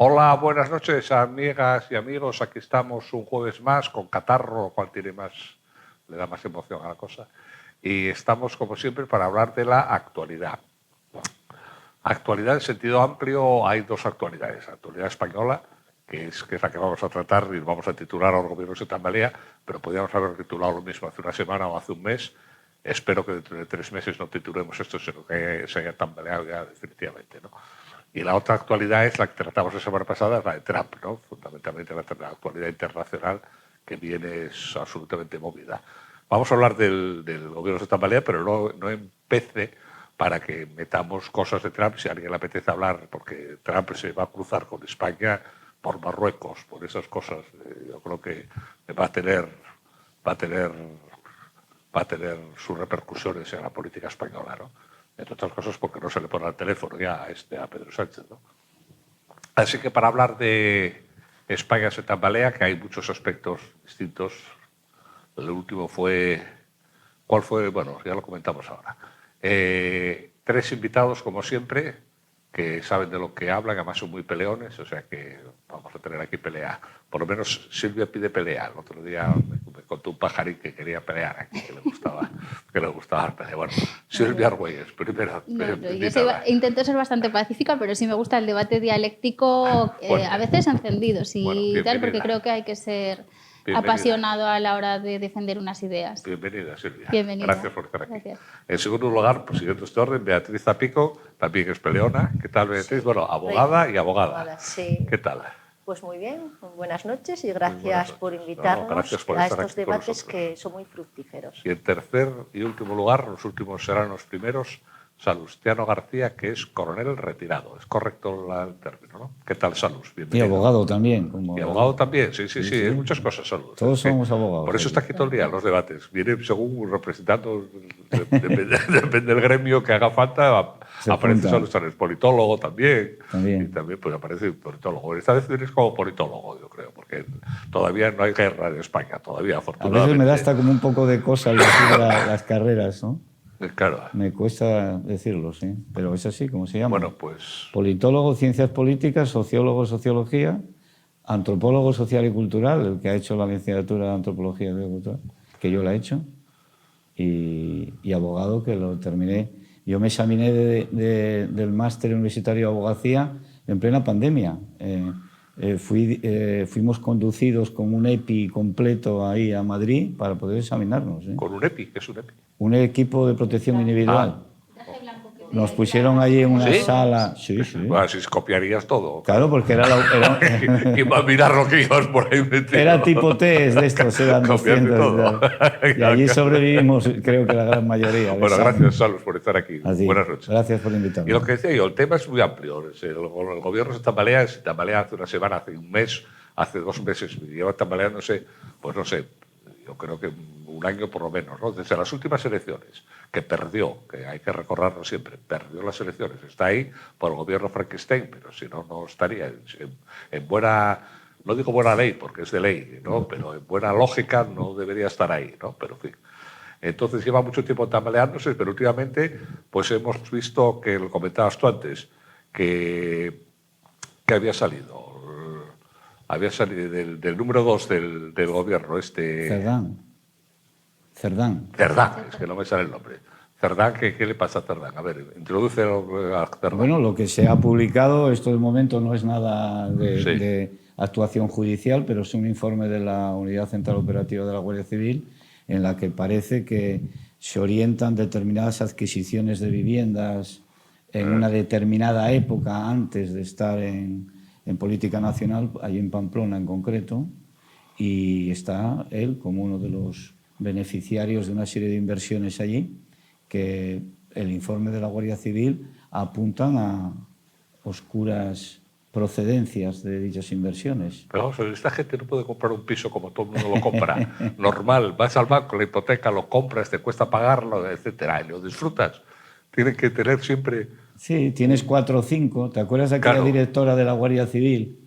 Hola, buenas noches, amigas y amigos. Aquí estamos un jueves más con catarro, lo cual tiene más, le da más emoción a la cosa. Y estamos, como siempre, para hablar de la actualidad. Actualidad en sentido amplio, hay dos actualidades. La actualidad española, que es la que vamos a tratar y vamos a titular a los gobiernos de tambalea, pero podríamos haber titulado lo mismo hace una semana o hace un mes. Espero que dentro de 3 meses no titulemos esto, sino que se haya tambaleado ya definitivamente, ¿no? Y la otra actualidad es la que tratamos la semana pasada, es la de Trump, ¿no? Fundamentalmente la actualidad internacional que viene es absolutamente movida. Vamos a hablar del gobierno de tambalea, pero no empece para que metamos cosas de Trump, si a alguien le apetece hablar, porque Trump se va a cruzar con España por Marruecos, por esas cosas. Yo creo que va a tener sus repercusiones en la política española, ¿no? Entre otras cosas porque no se le pone al teléfono ya a Pedro Sánchez, ¿no? Así que para hablar de España se tambalea, que hay muchos aspectos distintos. El último fue... ¿Cuál fue? Bueno, ya lo comentamos ahora. 3 invitados, como siempre, que saben de lo que hablan, además son muy peleones, o sea que vamos a tener aquí pelea. Por lo menos Silvia pide pelea. El otro día me contó un pajarín que quería pelear aquí, que le gustaba la pelea. Bueno, Silvia Argüelles, primero. Yo intento ser bastante pacífica, pero sí me gusta el debate dialéctico, a veces encendidos y tal, porque creo que hay que ser apasionado a la hora de defender unas ideas. Bienvenida, Silvia. Bienvenida. Gracias por estar aquí. Gracias. En segundo lugar, pues siguiendo este orden, Beatriz Zapico, también es peleona. ¿Qué tal, Beatriz? Sí. Bueno, abogada y abogada. Sí. ¿Qué tal? Pues muy bien, buenas noches y gracias por invitarnos a estos debates que son muy fructíferos. Y en tercer y último lugar, los últimos serán los primeros, Salustiano García, que es coronel retirado. Es correcto el término, ¿no? ¿Qué tal, Salus? Bienvenido. Y abogado también. Y abogado también, sí. Hay muchas cosas, Salus. Todos somos abogados. Por eso está aquí todo el día en los debates. Viene según representando, depende del gremio que haga falta, aparece Salus, es politólogo también. Y también pues, aparece politólogo. Esta vez vienes como politólogo, yo creo, porque todavía no hay guerra en España, todavía, afortunadamente. A veces me da hasta como un poco de cosa decir las carreras, ¿no? Claro. Me cuesta decirlo, sí, pero es así, ¿cómo se llama? Bueno, pues... Politólogo, ciencias políticas, sociólogo, sociología, antropólogo social y cultural, el que ha hecho la licenciatura de antropología y cultural, que yo la he hecho, y abogado, que lo terminé. Yo me examiné del máster universitario de abogacía en plena pandemia. Fuimos conducidos con un EPI completo ahí a Madrid para poder examinarnos. ¿Con un EPI? ¿Qué es un EPI? Un equipo de protección individual. Nos pusieron allí en una sala. Sí. Bueno, si copiarías todo. Claro, porque era iba a mirar lo que ibas por ahí metido. Era tipo test de estos, eran 200. Y allí sobrevivimos, creo que la gran mayoría. Bueno, gracias, Salus, por estar aquí. Buenas noches. Gracias por invitarme. Y lo que decía yo, el tema es muy amplio. El gobierno se tambalea hace una semana, hace un mes, hace 2 meses. Lleva tambaleándose, pues no sé, yo creo que un año por lo menos, ¿no? Desde las últimas elecciones, que perdió, que hay que recordarlo siempre, perdió las elecciones, está ahí por el gobierno Frankenstein, pero si no, no estaría en buena, no digo buena ley, porque es de ley, ¿no? Pero en buena lógica no debería estar ahí, ¿no? Pero en fin. Entonces lleva mucho tiempo tambaleándose, pero últimamente pues hemos visto que, lo comentabas tú antes, que había salido del número 2 del gobierno, Cerdán, es que no me sale el nombre. Cerdán, ¿qué le pasa a Cerdán? A ver, introduce a Cerdán. Bueno, lo que se ha publicado, esto de momento no es nada de actuación judicial, pero es un informe de la Unidad Central Operativa de la Guardia Civil, en la que parece que se orientan determinadas adquisiciones de viviendas en una determinada época antes de estar en política nacional, allí en Pamplona en concreto, y está él como uno de los beneficiarios de una serie de inversiones allí, que el informe de la Guardia Civil apuntan a oscuras procedencias de dichas inversiones. Pero vamos, esta gente no puede comprar un piso como todo el mundo lo compra. Normal, vas al banco, la hipoteca, lo compras, te cuesta pagarlo, etcétera, y lo disfrutas. Tienen que tener siempre... Sí, tienes 4 o 5. ¿Te acuerdas de aquella directora de la Guardia Civil?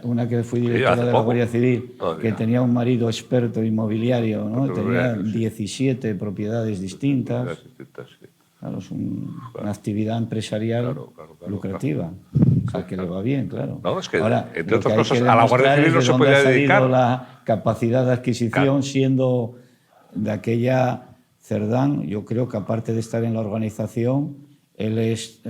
Una que fue directora de la Guardia Civil, que tenía un marido experto inmobiliario, ¿no? Tenía 17 propiedades distintas. Claro, es una actividad empresarial lucrativa. al que le va bien, claro. No, es que, ahora, entre otras cosas, a la Guardia Civil no se podía dedicar. La capacidad de adquisición, siendo de aquella Cerdán, yo creo que aparte de estar en la organización, él es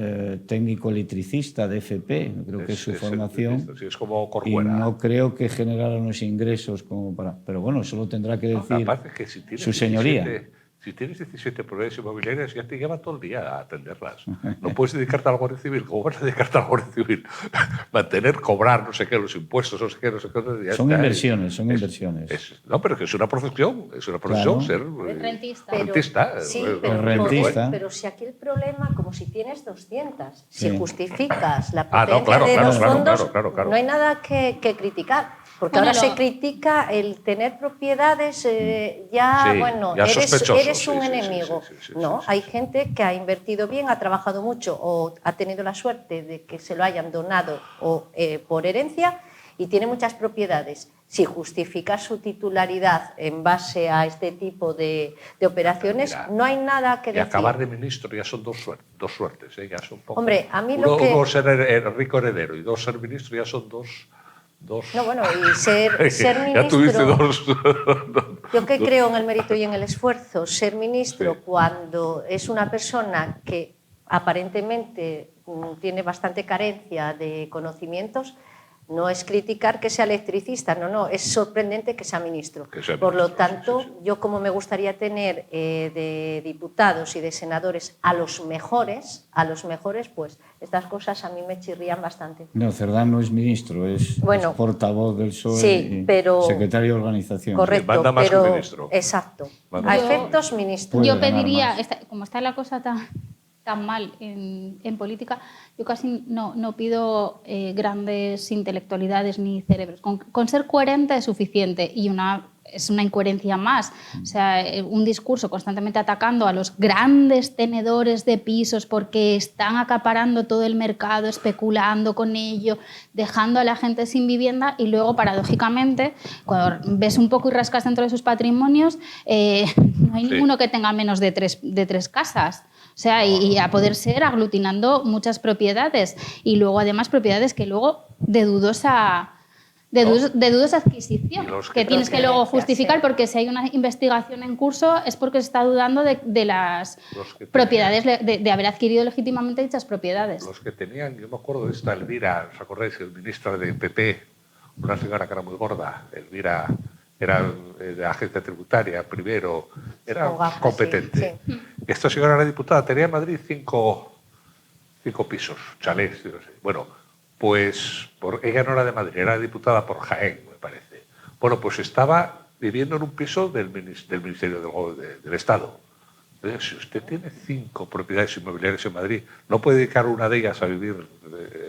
técnico electricista de FP, creo que es su formación. Sí, es como Corcuera. Y no creo que generara unos ingresos como para... Pero bueno, eso lo tendrá que decir que si su señoría. Si tienes 17 propiedades inmobiliarias, ya te lleva todo el día a atenderlas. No puedes dedicarte a la Guardia Civil. ¿Cómo vas a dedicarte a la Guardia Civil? Mantener, cobrar, no sé qué, los impuestos, no sé qué, no sé qué. Son inversiones, inversiones. No, pero que es una profesión, claro. Ser rentista. Pero si aquí el problema, como si tienes 200, si justificas la potencia de los fondos, no hay nada que criticar. Porque ahora se critica el tener propiedades, ya eres un enemigo. No, hay gente que ha invertido bien, ha trabajado mucho o ha tenido la suerte de que se lo hayan donado o por herencia y tiene muchas propiedades. Si justifica su titularidad en base a este tipo de operaciones, no hay nada que decir. Y acabar de ministro ya son dos suertes, ya son poco. Hombre, a mí uno ser rico heredero y dos ser ministro ya son dos. No, bueno, y ser ministro... Ya tú dices dos. Yo que creo en el mérito y en el esfuerzo, ser ministro cuando es una persona que aparentemente tiene bastante carencia de conocimientos, no es criticar que sea electricista, no, es sorprendente que sea ministro. Por lo tanto, yo como me gustaría tener de diputados y de senadores a los mejores, pues estas cosas a mí me chirrían bastante. No, Cerdán no es ministro, es portavoz del PSOE y secretario de organización. Correcto, manda más que ministro. Exacto. A efectos ministros. Yo pediría, como está la cosa tan mal en política, yo casi no pido grandes intelectualidades ni cerebros. Con ser coherente es suficiente y es una incoherencia más. O sea, un discurso constantemente atacando a los grandes tenedores de pisos porque están acaparando todo el mercado, especulando con ello, dejando a la gente sin vivienda y luego, paradójicamente, cuando ves un poco y rascas dentro de sus patrimonios, no hay ninguno que tenga menos de tres casas. O sea, y a poder ser aglutinando muchas propiedades y luego además propiedades que luego de dudosa adquisición, que tienes que luego justificar porque si hay una investigación en curso es porque se está dudando de las propiedades, de haber adquirido legítimamente dichas propiedades. Los que tenían, yo me acuerdo de esta Elvira, ¿os acordáis? El ministro de PP, una señora que era muy gorda, Elvira... Era de agencia tributaria, primero, era competente. Sí. Esta señora era diputada, tenía en Madrid cinco pisos, chalés, no sé. Bueno, pues ella no era de Madrid, era diputada por Jaén, me parece. Bueno, pues estaba viviendo en un piso del Ministerio del Estado. Entonces, si usted tiene 5 propiedades inmobiliarias en Madrid, ¿no puede dedicar una de ellas a vivir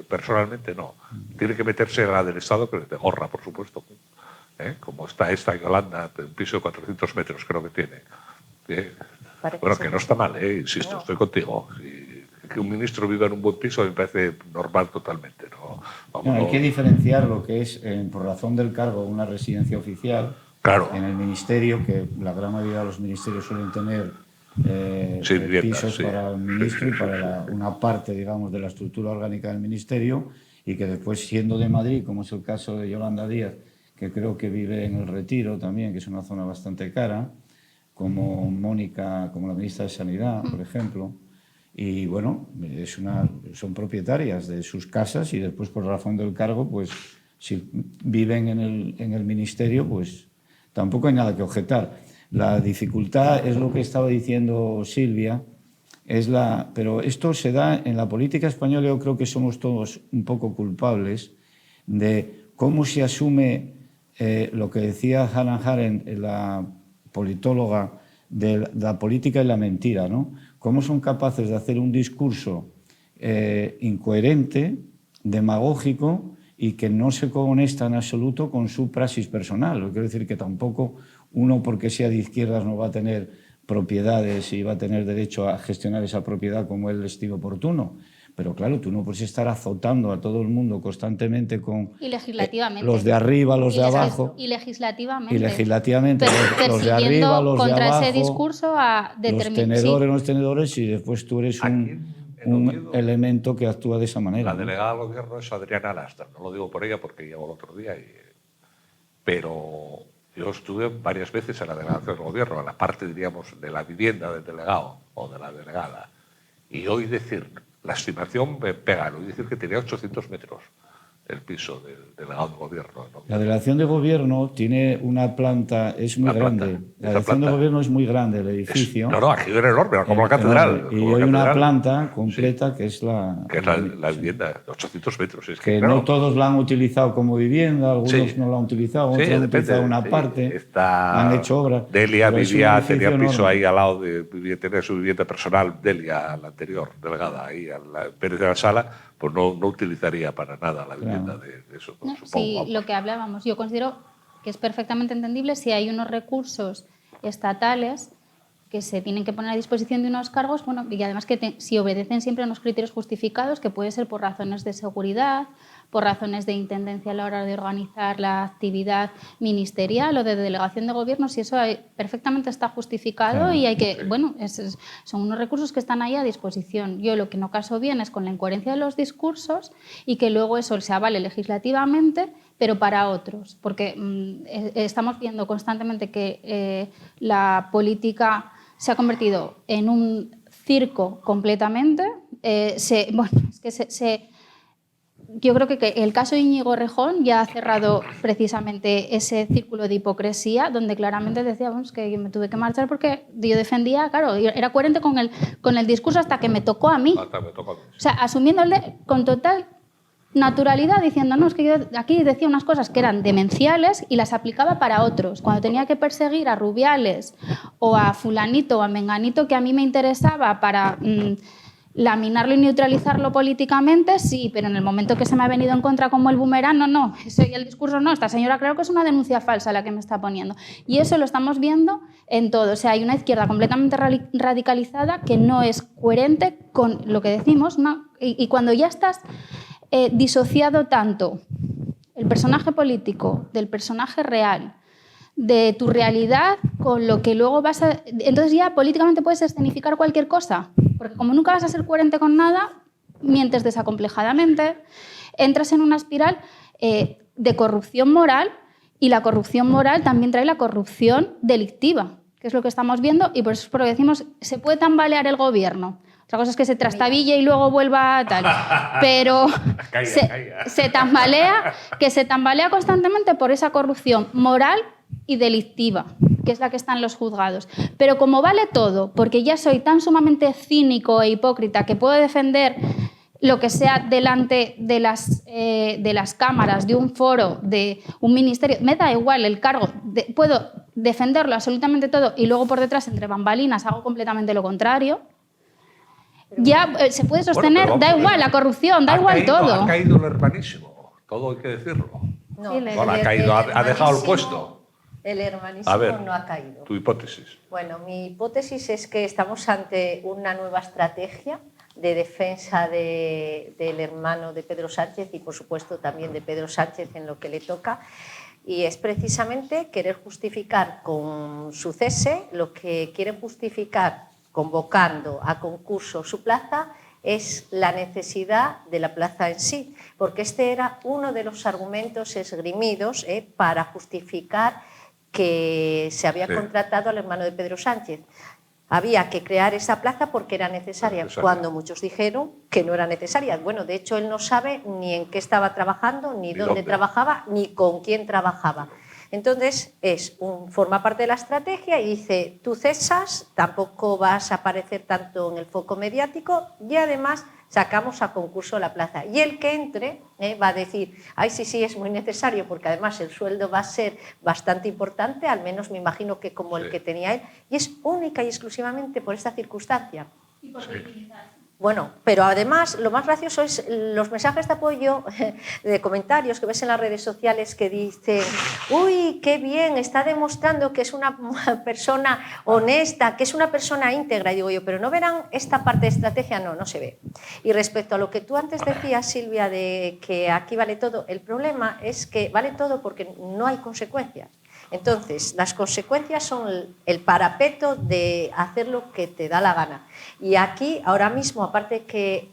personalmente? No. Tiene que meterse en la del Estado, que es de gorra, por supuesto. Como está esta en Holanda, un piso de 400 metros creo que tiene. Bueno, que no está mal, insisto, estoy contigo. Que un ministro viva en un buen piso me parece normal totalmente. Hay que diferenciar lo que es, por razón del cargo, una residencia oficial. Claro. En el ministerio, que la gran mayoría de los ministerios suelen tener pisos para el ministro y para una parte, digamos, de la estructura orgánica del ministerio, y que después, siendo de Madrid, como es el caso de Yolanda Díaz, que creo que vive en el Retiro también, que es una zona bastante cara, como Mónica, como la ministra de Sanidad, por ejemplo. Y bueno, son propietarias de sus casas y después, por razón del cargo, pues si viven en el ministerio, pues tampoco hay nada que objetar. La dificultad es lo que estaba diciendo Silvia, pero esto se da en la política española. Yo creo que somos todos un poco culpables de cómo se asume lo que decía Hannah Arendt, la politóloga, de la política y la mentira, ¿no? Cómo son capaces de hacer un discurso incoherente, demagógico y que no se conecta en absoluto con su praxis personal. Quiero decir que tampoco uno, porque sea de izquierdas, no va a tener propiedades y va a tener derecho a gestionar esa propiedad como él estime oportuno. Pero claro, tú no puedes estar azotando a todo el mundo constantemente con y legislativamente. Los de arriba, los de abajo. Y legislativamente. Y legislativamente los de arriba, los de abajo. Contra ese discurso a determinar. Los tenedores, y después tú eres un elemento que actúa de esa manera. La delegada del gobierno es Adriana Lastra. No lo digo por ella porque llegó el otro día. Pero yo estuve varias veces en la delegación del gobierno, en la parte, diríamos, de la vivienda del delegado o de la delegada. Y oí decir, la estimación me pega, oí decir que tenía 800 metros el piso del delegado del gobierno. La delegación de gobierno tiene una planta, es muy grande. La delegación de gobierno es muy grande, el edificio. No, aquí era enorme, como la catedral. Y hay una planta completa que es la... Que es la vivienda, 800 metros. Es que no todos la han utilizado como vivienda, algunos no la han utilizado, otros han utilizado una parte, han hecho obras. Delia vivía, tenía piso ahí al lado, tenía su vivienda personal, Delia, la anterior delegada, ahí en Pérez de la Sala, pues no utilizaría para nada la vivienda de eso. No, sí, lo que hablábamos, yo considero que es perfectamente entendible si hay unos recursos estatales que se tienen que poner a disposición de unos cargos, bueno, y además que si obedecen siempre a unos criterios justificados, que puede ser por razones de seguridad, por razones de intendencia a la hora de organizar la actividad ministerial o de delegación de gobierno, si eso perfectamente está justificado y hay que, bueno, son unos recursos que están ahí a disposición. Yo lo que no caso bien es con la incoherencia de los discursos y que luego eso se avale legislativamente, pero para otros, porque estamos viendo constantemente que la política se ha convertido en un circo completamente. Yo creo que el caso de Íñigo Errejón ya ha cerrado precisamente ese círculo de hipocresía, donde claramente decíamos que yo me tuve que marchar porque yo defendía, claro, era coherente con el discurso hasta que me tocó a mí. O sea, asumiéndole con total naturalidad, diciendo, no, es que yo aquí decía unas cosas que eran demenciales y las aplicaba para otros. Cuando tenía que perseguir a Rubiales o a fulanito o a menganito que a mí me interesaba para laminarlo y neutralizarlo políticamente, sí, pero en el momento que se me ha venido en contra como el boomerang, no, ese y el discurso no, esta señora creo que es una denuncia falsa la que me está poniendo. Y eso lo estamos viendo en todo. O sea, hay una izquierda completamente radicalizada que no es coherente con lo que decimos, ¿no? Y cuando ya estás disociado tanto el personaje político del personaje real, de tu realidad con lo que luego vas a... Entonces ya políticamente puedes escenificar cualquier cosa, porque como nunca vas a ser coherente con nada, mientes desacomplejadamente, entras en una espiral de corrupción moral, y la corrupción moral también trae la corrupción delictiva, que es lo que estamos viendo, y por eso es por lo que decimos, se puede tambalear el gobierno. Otra cosa es que se trastabille y luego vuelva a tal. Pero se tambalea constantemente por esa corrupción moral y delictiva, que es la que está en los juzgados. Pero como vale todo, porque ya soy tan sumamente cínico e hipócrita que puedo defender lo que sea delante de las cámaras, de un foro, de un ministerio, me da igual el cargo, puedo defenderlo absolutamente todo y luego por detrás, entre bambalinas, hago completamente lo contrario. Ya se puede sostener, da igual la corrupción, da igual todo. Ha caído el hermanísimo, todo hay que decirlo. No, ha caído, ha dejado el puesto. El hermanísimo no ha caído. Tu hipótesis. Bueno, mi hipótesis es que estamos ante una nueva estrategia de defensa del hermano de Pedro Sánchez y, por supuesto, también de Pedro Sánchez en lo que le toca. Y es precisamente querer justificar con su cese lo que quieren justificar convocando a concurso su plaza es la necesidad de la plaza en sí, porque este era uno de los argumentos esgrimidos para justificar que se había contratado al hermano de Pedro Sánchez. Había que crear esa plaza porque era necesaria, cuando muchos dijeron que no era necesaria. Bueno, de hecho, él no sabe ni en qué estaba trabajando, ni dónde trabajaba, ni con quién trabajaba. Entonces, forma parte de la estrategia y dice, tú cesas, tampoco vas a aparecer tanto en el foco mediático y además sacamos a concurso la plaza. Y el que entre va a decir, ay, sí, es muy necesario, porque además el sueldo va a ser bastante importante, al menos me imagino que como el que tenía él, y es única y exclusivamente por esta circunstancia. Y por victimizarse. Bueno, pero además lo más gracioso es los mensajes de apoyo, de comentarios que ves en las redes sociales que dicen, uy, qué bien, está demostrando que es una persona honesta, que es una persona íntegra. Y digo yo, pero ¿no verán esta parte de estrategia? No se ve. Y respecto a lo que tú antes decías, Silvia, de que aquí vale todo, el problema es que vale todo porque no hay consecuencias. Entonces, las consecuencias son el parapeto de hacer lo que te da la gana. Y aquí, ahora mismo, aparte que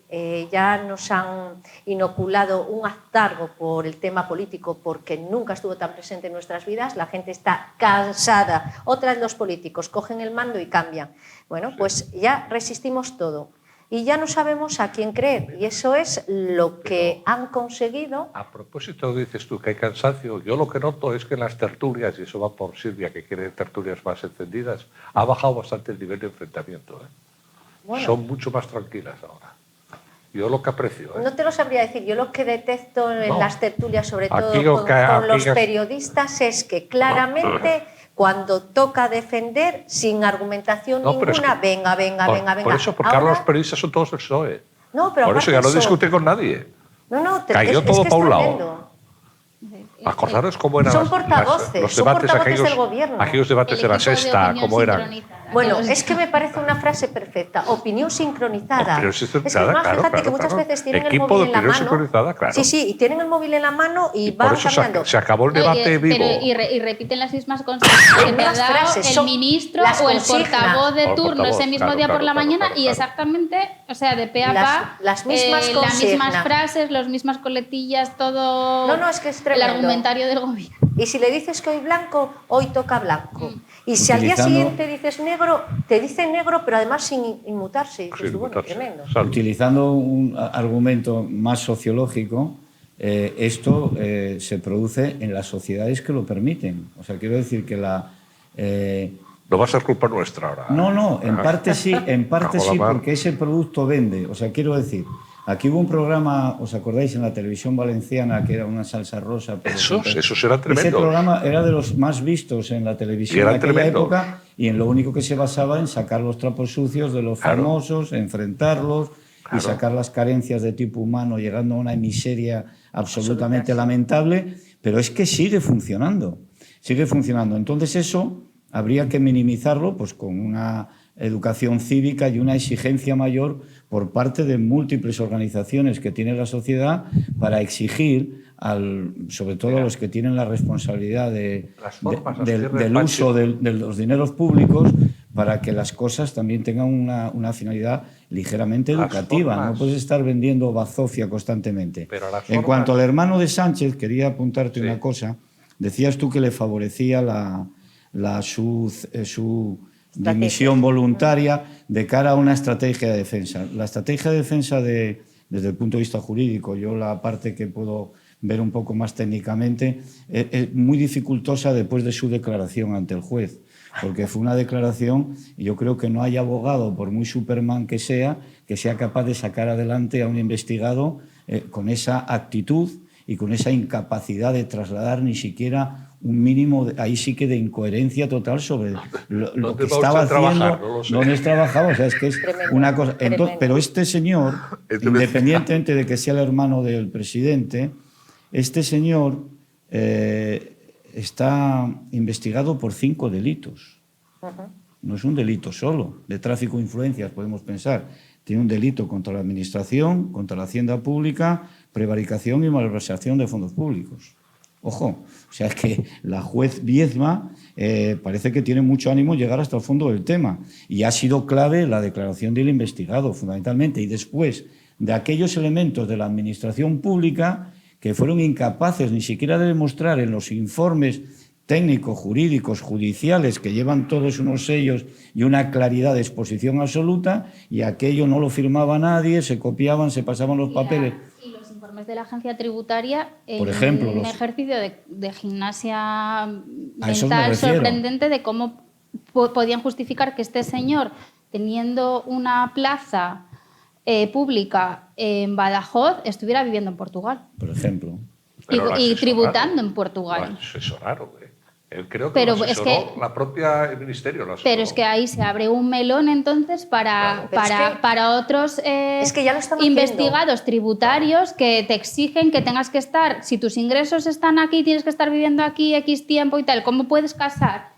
ya nos han inoculado un hartazgo por el tema político, porque nunca estuvo tan presente en nuestras vidas, la gente está cansada. Otra vez los políticos cogen el mando y cambian. Bueno, pues ya resistimos todo. Y ya no sabemos a quién creer, y eso es lo que han conseguido. A propósito, dices tú que hay cansancio, yo lo que noto es que en las tertulias, y eso va por Silvia, que quiere tertulias más encendidas, ha bajado bastante el nivel de enfrentamiento. Bueno, son mucho más tranquilas ahora. Yo lo que aprecio. No te lo sabría decir, yo lo que detesto en las tertulias, sobre todo con los periodistas, es que claramente... Cuando toca defender, sin argumentación ninguna, venga. Por eso, porque ahora los periodistas son todos del PSOE. No, pero por eso ya no discute con nadie. Cayó todo para un lado. Acordaros cómo eran son portavoces, los debates, del gobierno. Aquellos debates de la Sexta, cómo eran. Bueno, es que me parece una frase perfecta. Opinión sincronizada. Opinión sincronizada, es que fíjate que muchas veces tienen el móvil en la mano. Claro. Sí, y tienen el móvil en la mano y van por eso cambiando. Se acabó el debate vivo. Y repiten las mismas consignas que te ha dado el ministro o el portavoz de turno ese mismo día por la mañana y exactamente, o sea, de pe a pa, las mismas frases, las mismas coletillas, todo es que es tremendo. El argumentario del gobierno. Y si le dices que hoy blanco, hoy toca blanco. Y si al día siguiente dices negro, te dicen negro, pero además sin inmutarse. Y dices, bueno, tremendo. Utilizando un argumento más sociológico, esto se produce en las sociedades que lo permiten. O sea, quiero decir que la... no va a ser culpa nuestra ahora. No, en parte sí, porque ese producto vende. O sea, quiero decir... Aquí hubo un programa, ¿os acordáis? En la televisión valenciana, que era una salsa rosa. Eso era tremendo. Ese programa era de los más vistos en la televisión de aquella época y en lo único que se basaba en sacar los trapos sucios de los famosos, enfrentarlos y sacar las carencias de tipo humano, llegando a una miseria absolutamente lamentable. Pero es que sigue funcionando. Entonces eso habría que minimizarlo pues, con una educación cívica y una exigencia mayor por parte de múltiples organizaciones que tiene la sociedad para exigir, sobre todo a los que tienen la responsabilidad del uso de los dineros públicos, para que las cosas también tengan una finalidad ligeramente educativa. No puedes estar vendiendo bazofia constantemente. En cuanto al hermano de Sánchez, quería apuntarte una cosa. Decías tú que le favorecía su dimisión voluntaria de cara a una estrategia de defensa. La estrategia de defensa desde el punto de vista jurídico, yo la parte que puedo ver un poco más técnicamente, es muy dificultosa después de su declaración ante el juez, porque fue una declaración, y yo creo que no hay abogado, por muy Superman que sea capaz de sacar adelante a un investigado con esa actitud y con esa incapacidad de trasladar ni siquiera un mínimo, ahí sí que de incoherencia total sobre lo que estaba haciendo, dónde trabajaba, o sea, es que es una cosa. Entonces, pero este señor, independientemente de que sea el hermano del presidente, este señor está investigado por 5 delitos. No es un delito solo, de tráfico de influencias, podemos pensar. Tiene un delito contra la administración, contra la hacienda pública, prevaricación y malversación de fondos públicos. Ojo, o sea, es que la juez Viezma parece que tiene mucho ánimo llegar hasta el fondo del tema. Y ha sido clave la declaración del investigado, fundamentalmente. Y después de aquellos elementos de la administración pública que fueron incapaces ni siquiera de demostrar en los informes técnicos, jurídicos, judiciales, que llevan todos unos sellos y una claridad de exposición absoluta, y aquello no lo firmaba nadie, se copiaban, se pasaban los papeles. Y los informes de la agencia tributaria, por ejemplo, un ejercicio de gimnasia mental sorprendente de cómo podían justificar que este señor, teniendo una plaza pública en Badajoz, estuviera viviendo en Portugal. Por ejemplo. Y tributando en Portugal. Eso es raro, Él creo que lo asesoró la propia ministerio. Pero es que ahí se abre un melón entonces para otros investigados tributarios que te exigen que tengas que estar, si tus ingresos están aquí, tienes que estar viviendo aquí X tiempo y tal. ¿Cómo puedes casar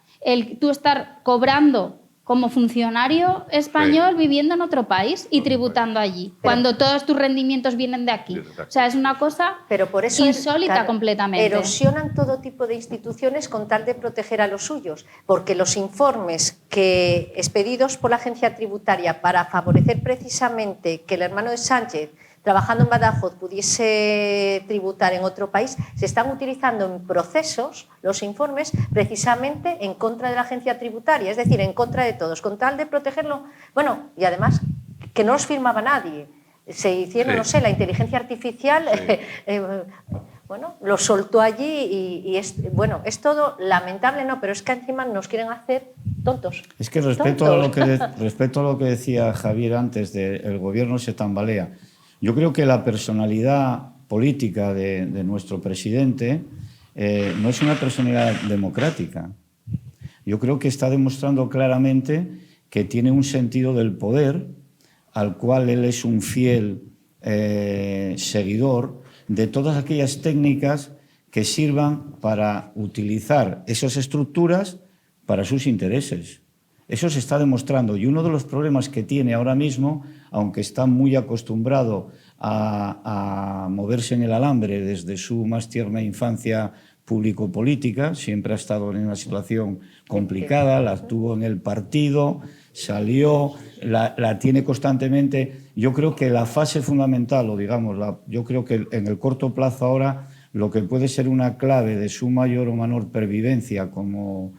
tú estar cobrando como funcionario español viviendo en otro país y tributando allí, cuando todos tus rendimientos vienen de aquí. O sea, es una cosa insólita completamente. Erosionan todo tipo de instituciones con tal de proteger a los suyos, porque los informes expedidos por la agencia tributaria para favorecer precisamente que el hermano de Sánchez, trabajando en Badajoz, pudiese tributar en otro país, se están utilizando en procesos, los informes, precisamente en contra de la agencia tributaria, es decir, en contra de todos, con tal de protegerlo. Bueno, y además, que no los firmaba nadie. Se hicieron, no sé, la inteligencia artificial, bueno, lo soltó allí y es todo lamentable, ¿no? Pero es que encima nos quieren hacer tontos. Es que respecto a lo que decía Javier antes, el gobierno se tambalea. Yo creo que la personalidad política de nuestro presidente no es una personalidad democrática. Yo creo que está demostrando claramente que tiene un sentido del poder al cual él es un fiel seguidor de todas aquellas técnicas que sirvan para utilizar esas estructuras para sus intereses. Eso se está demostrando y uno de los problemas que tiene ahora mismo, aunque está muy acostumbrado a moverse en el alambre desde su más tierna infancia público-política, siempre ha estado en una situación complicada, la tuvo en el partido, salió, la tiene constantemente. Yo creo que la fase fundamental, yo creo que en el corto plazo ahora, lo que puede ser una clave de su mayor o menor pervivencia como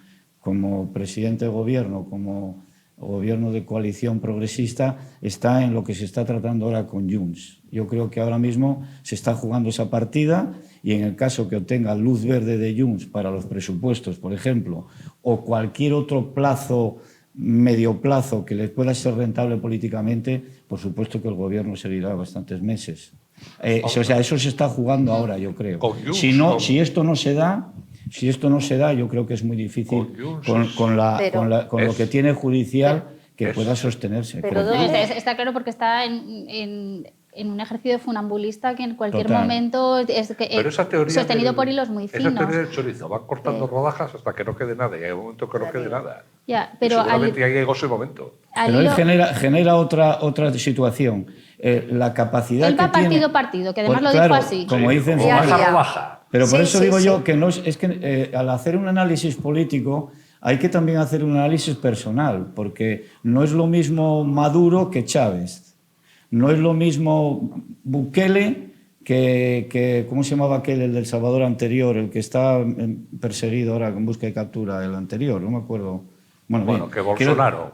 presidente de gobierno, como gobierno de coalición progresista, está en lo que se está tratando ahora con Junts. Yo creo que ahora mismo se está jugando esa partida y en el caso que obtenga luz verde de Junts para los presupuestos, por ejemplo, o cualquier otro plazo, medio plazo, que les pueda ser rentable políticamente, por supuesto que el gobierno seguirá bastantes meses. O sea, eso se está jugando ahora, yo creo. Si esto no se da, yo creo que es muy difícil con lo que tiene judicial que pueda sostenerse. Está claro porque está en un ejercicio de funambulista que en cualquier momento es sostenido por hilos muy finos. Esa teoría del chorizo, van cortando rodajas hasta que no quede nada y hay un momento que no quede nada. Pero seguramente ahí llegó ese momento. Pero él genera otra situación. La capacidad él va que tiene... partido, que además lo dijo así. Como dicen, baja. Pero por eso digo yo que al hacer un análisis político hay que también hacer un análisis personal, porque no es lo mismo Maduro que Chávez. No es lo mismo Bukele que ¿cómo se llamaba aquel, el del Salvador anterior, el que está perseguido ahora en busca de captura, el anterior, no me acuerdo. Bueno, que Bolsonaro.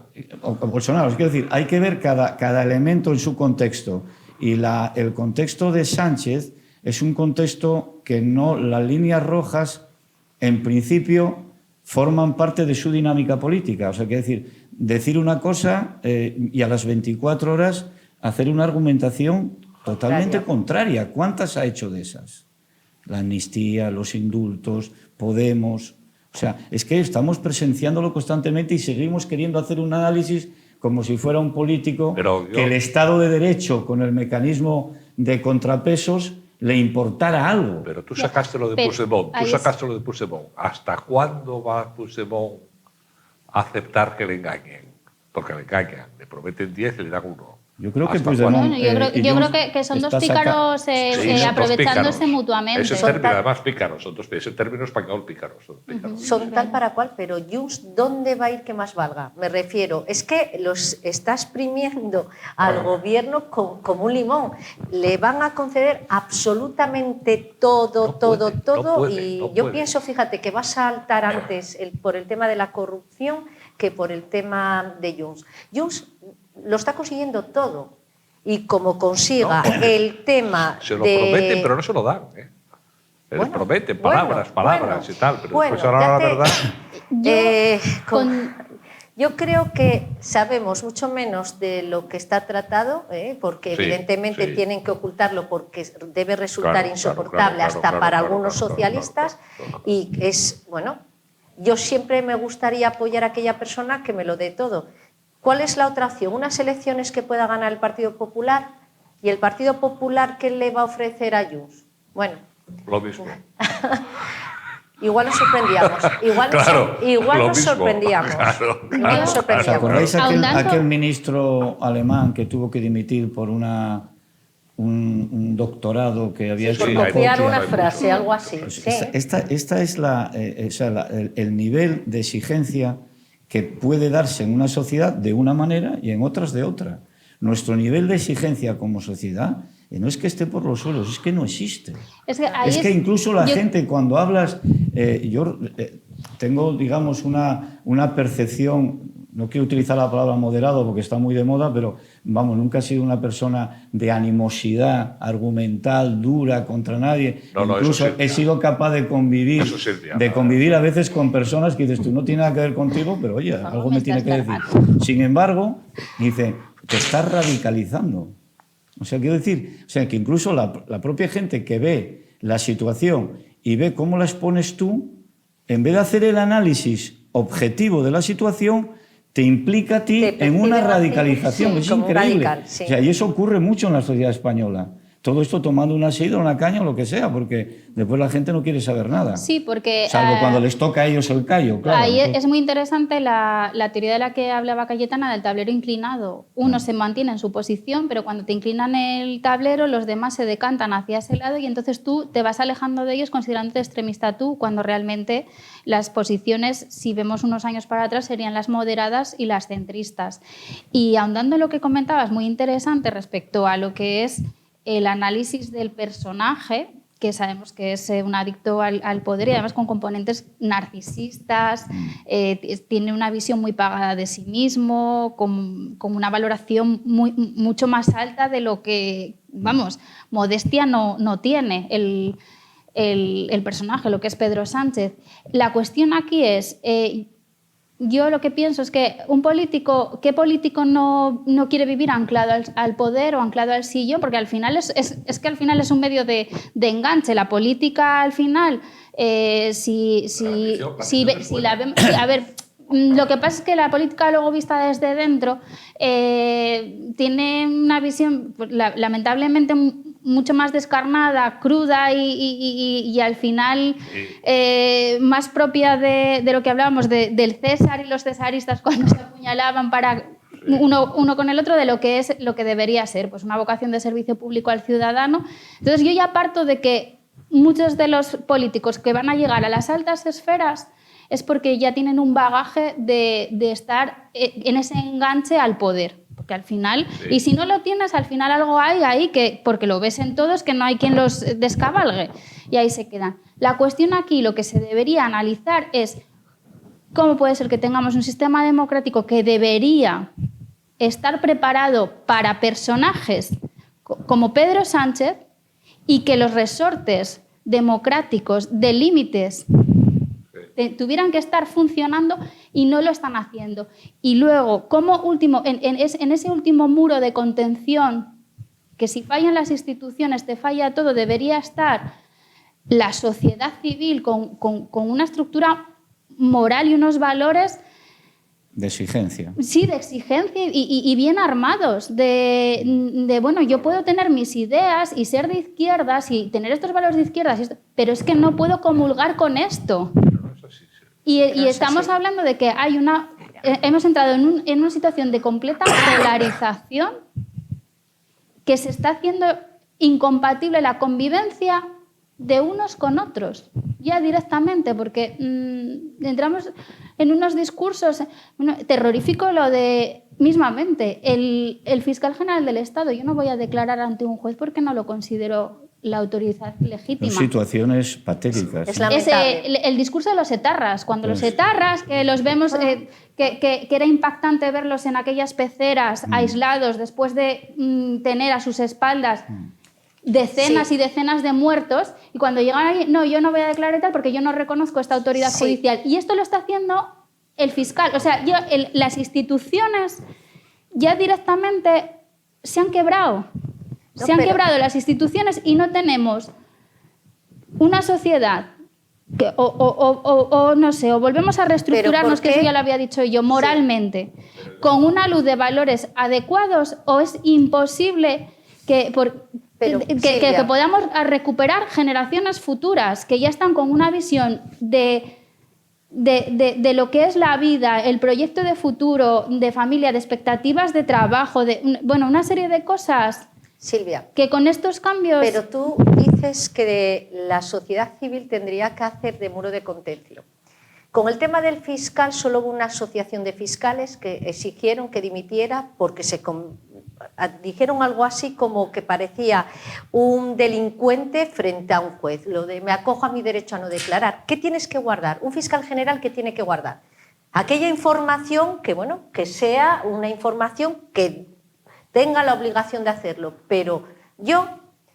Bolsonaro, quiero decir, hay que ver cada elemento en su contexto. Y el contexto de Sánchez es un contexto que las líneas rojas, en principio, forman parte de su dinámica política. O sea, quiero decir una cosa y a las 24 horas hacer una argumentación totalmente contraria. ¿Cuántas ha hecho de esas? La amnistía, los indultos, Podemos. O sea, es que estamos presenciándolo constantemente y seguimos queriendo hacer un análisis como si fuera un político que el Estado de Derecho, con el mecanismo de contrapesos, le importara algo. Pero tú sacaste lo de Puigdemont. ¿Hasta cuándo va Puigdemont a aceptar que le engañen? Porque le engañan, le prometen 10 y le dan 1. Yo creo que yo creo que son dos pícaros aprovechándose mutuamente. Ese término, además, pícaros. Es el término español, pícaros. Son tal para cual, pero Junts, ¿dónde va a ir que más valga? Me refiero, es que los está exprimiendo al gobierno como un limón. Le van a conceder absolutamente todo. Yo pienso, fíjate, que va a saltar antes por el tema de la corrupción que por el tema de Junts. Junts lo está consiguiendo todo. Y como consiga el tema se lo prometen, pero no se lo dan. Les prometen palabras y tal, pero después ahora la verdad... Yo creo que sabemos mucho menos de lo que está tratado, porque evidentemente tienen que ocultarlo porque debe resultar insoportable hasta para algunos socialistas. Y es, yo siempre me gustaría apoyar a aquella persona que me lo dé todo. ¿Cuál es la otra opción? Unas elecciones que pueda ganar el Partido Popular y el Partido Popular, ¿qué le va a ofrecer a Junts? Bueno. Lo mismo. igual nos sorprendíamos. Igual nos sorprendíamos. ¿Os acordáis aquel ministro alemán que tuvo que dimitir por un doctorado que había hecho? Por copiar una frase, algo así. Pues esta es el nivel de exigencia que puede darse en una sociedad de una manera y en otras de otra. Nuestro nivel de exigencia como sociedad no es que esté por los suelos, es que no existe. Es que incluso la gente, cuando hablas, yo tengo, digamos, una percepción, no quiero utilizar la palabra moderado porque está muy de moda, pero vamos, nunca he sido una persona de animosidad argumental, dura contra nadie. Incluso he sido capaz de convivir a veces con personas que dices, tú no tiene nada que ver contigo, pero oye, algo me tiene que decir. Sin embargo, dice, te estás radicalizando. O sea, quiero decir, que incluso la propia gente que ve la situación y ve cómo la expones tú, en vez de hacer el análisis objetivo de la situación, te implica a ti en una radicalización. Es increíble. O sea, y eso ocurre mucho en la sociedad española. Todo esto tomando una sidra, una caña o lo que sea, porque después la gente no quiere saber nada. Sí, porque... Salvo cuando les toca a ellos el callo, claro. Ahí es muy interesante la teoría de la que hablaba Cayetana, del tablero inclinado. Uno se mantiene en su posición, pero cuando te inclinan el tablero, los demás se decantan hacia ese lado y entonces tú te vas alejando de ellos considerándote extremista tú, cuando realmente las posiciones, si vemos unos años para atrás, serían las moderadas y las centristas. Y ahondando en lo que comentabas, muy interesante respecto a lo que es el análisis del personaje, que sabemos que es un adicto al poder y además con componentes narcisistas, tiene una visión muy pagada de sí mismo, con una valoración mucho más alta de lo que, vamos, modestia no tiene el personaje, lo que es Pedro Sánchez. La cuestión aquí es... yo lo que pienso es que ¿qué político no quiere vivir anclado al poder o anclado al sillón? Porque al final es que al final es un medio de enganche. La política al final, si la vemos... A ver, lo que pasa es que la política luego vista desde dentro tiene una visión lamentablemente mucho más descarnada, cruda y al final más propia de lo que hablábamos del César y los cesaristas cuando se apuñalaban para uno con el otro, de lo que debería ser, pues una vocación de servicio público al ciudadano. Entonces yo ya parto de que muchos de los políticos que van a llegar a las altas esferas es porque ya tienen un bagaje de estar en ese enganche al poder. Porque al final, y si no lo tienes, al final algo hay ahí, porque lo ves en todos, que no hay quien los descabalgue. Y ahí se quedan. La cuestión aquí, lo que se debería analizar es cómo puede ser que tengamos un sistema democrático que debería estar preparado para personajes como Pedro Sánchez y que los resortes democráticos de límites tuvieran que estar funcionando y no lo están haciendo. Y luego, como último, en ese último muro de contención, que si fallan las instituciones te falla todo, debería estar la sociedad civil con una estructura moral y unos valores... De exigencia. Sí, de exigencia y bien armados. Bueno, yo puedo tener mis ideas y ser de izquierdas y tener estos valores de izquierdas, pero es que no puedo comulgar con esto. Y estamos hablando de que hemos entrado en una situación de completa polarización que se está haciendo incompatible la convivencia de unos con otros, ya directamente, porque entramos en unos discursos terroríficos, lo de mismamente el fiscal general del Estado. Yo no voy a declarar ante un juez porque no lo considero la autoridad legítima. Son situaciones patéticas. Es lamentable. El discurso de los etarras, cuando los etarras, que los vemos, que era impactante verlos en aquellas peceras aislados después de tener a sus espaldas decenas y decenas de muertos, y cuando llegan ahí, no, yo no voy a declarar tal porque yo no reconozco esta autoridad judicial. Y esto lo está haciendo el fiscal. O sea, las instituciones ya directamente se han quebrado. Se han quebrado las instituciones y no tenemos una sociedad que, no sé, o volvemos a reestructurarnos, que eso ya lo había dicho yo, moralmente, con una luz de valores adecuados, o es imposible que... que podamos recuperar generaciones futuras que ya están con una visión de lo que es la vida, el proyecto de futuro, de familia, de expectativas de trabajo, bueno, una serie de cosas. Silvia, que con estos cambios... Pero tú dices que la sociedad civil tendría que hacer de muro de contención. Con el tema del fiscal solo hubo una asociación de fiscales que exigieron que dimitiera porque dijeron algo así como que parecía un delincuente frente a un juez. Lo de me acojo a mi derecho a no declarar. ¿Qué tienes que guardar? Un fiscal general, ¿qué tiene que guardar? Aquella información que, bueno, que sea una información que tenga la obligación de hacerlo. Pero yo,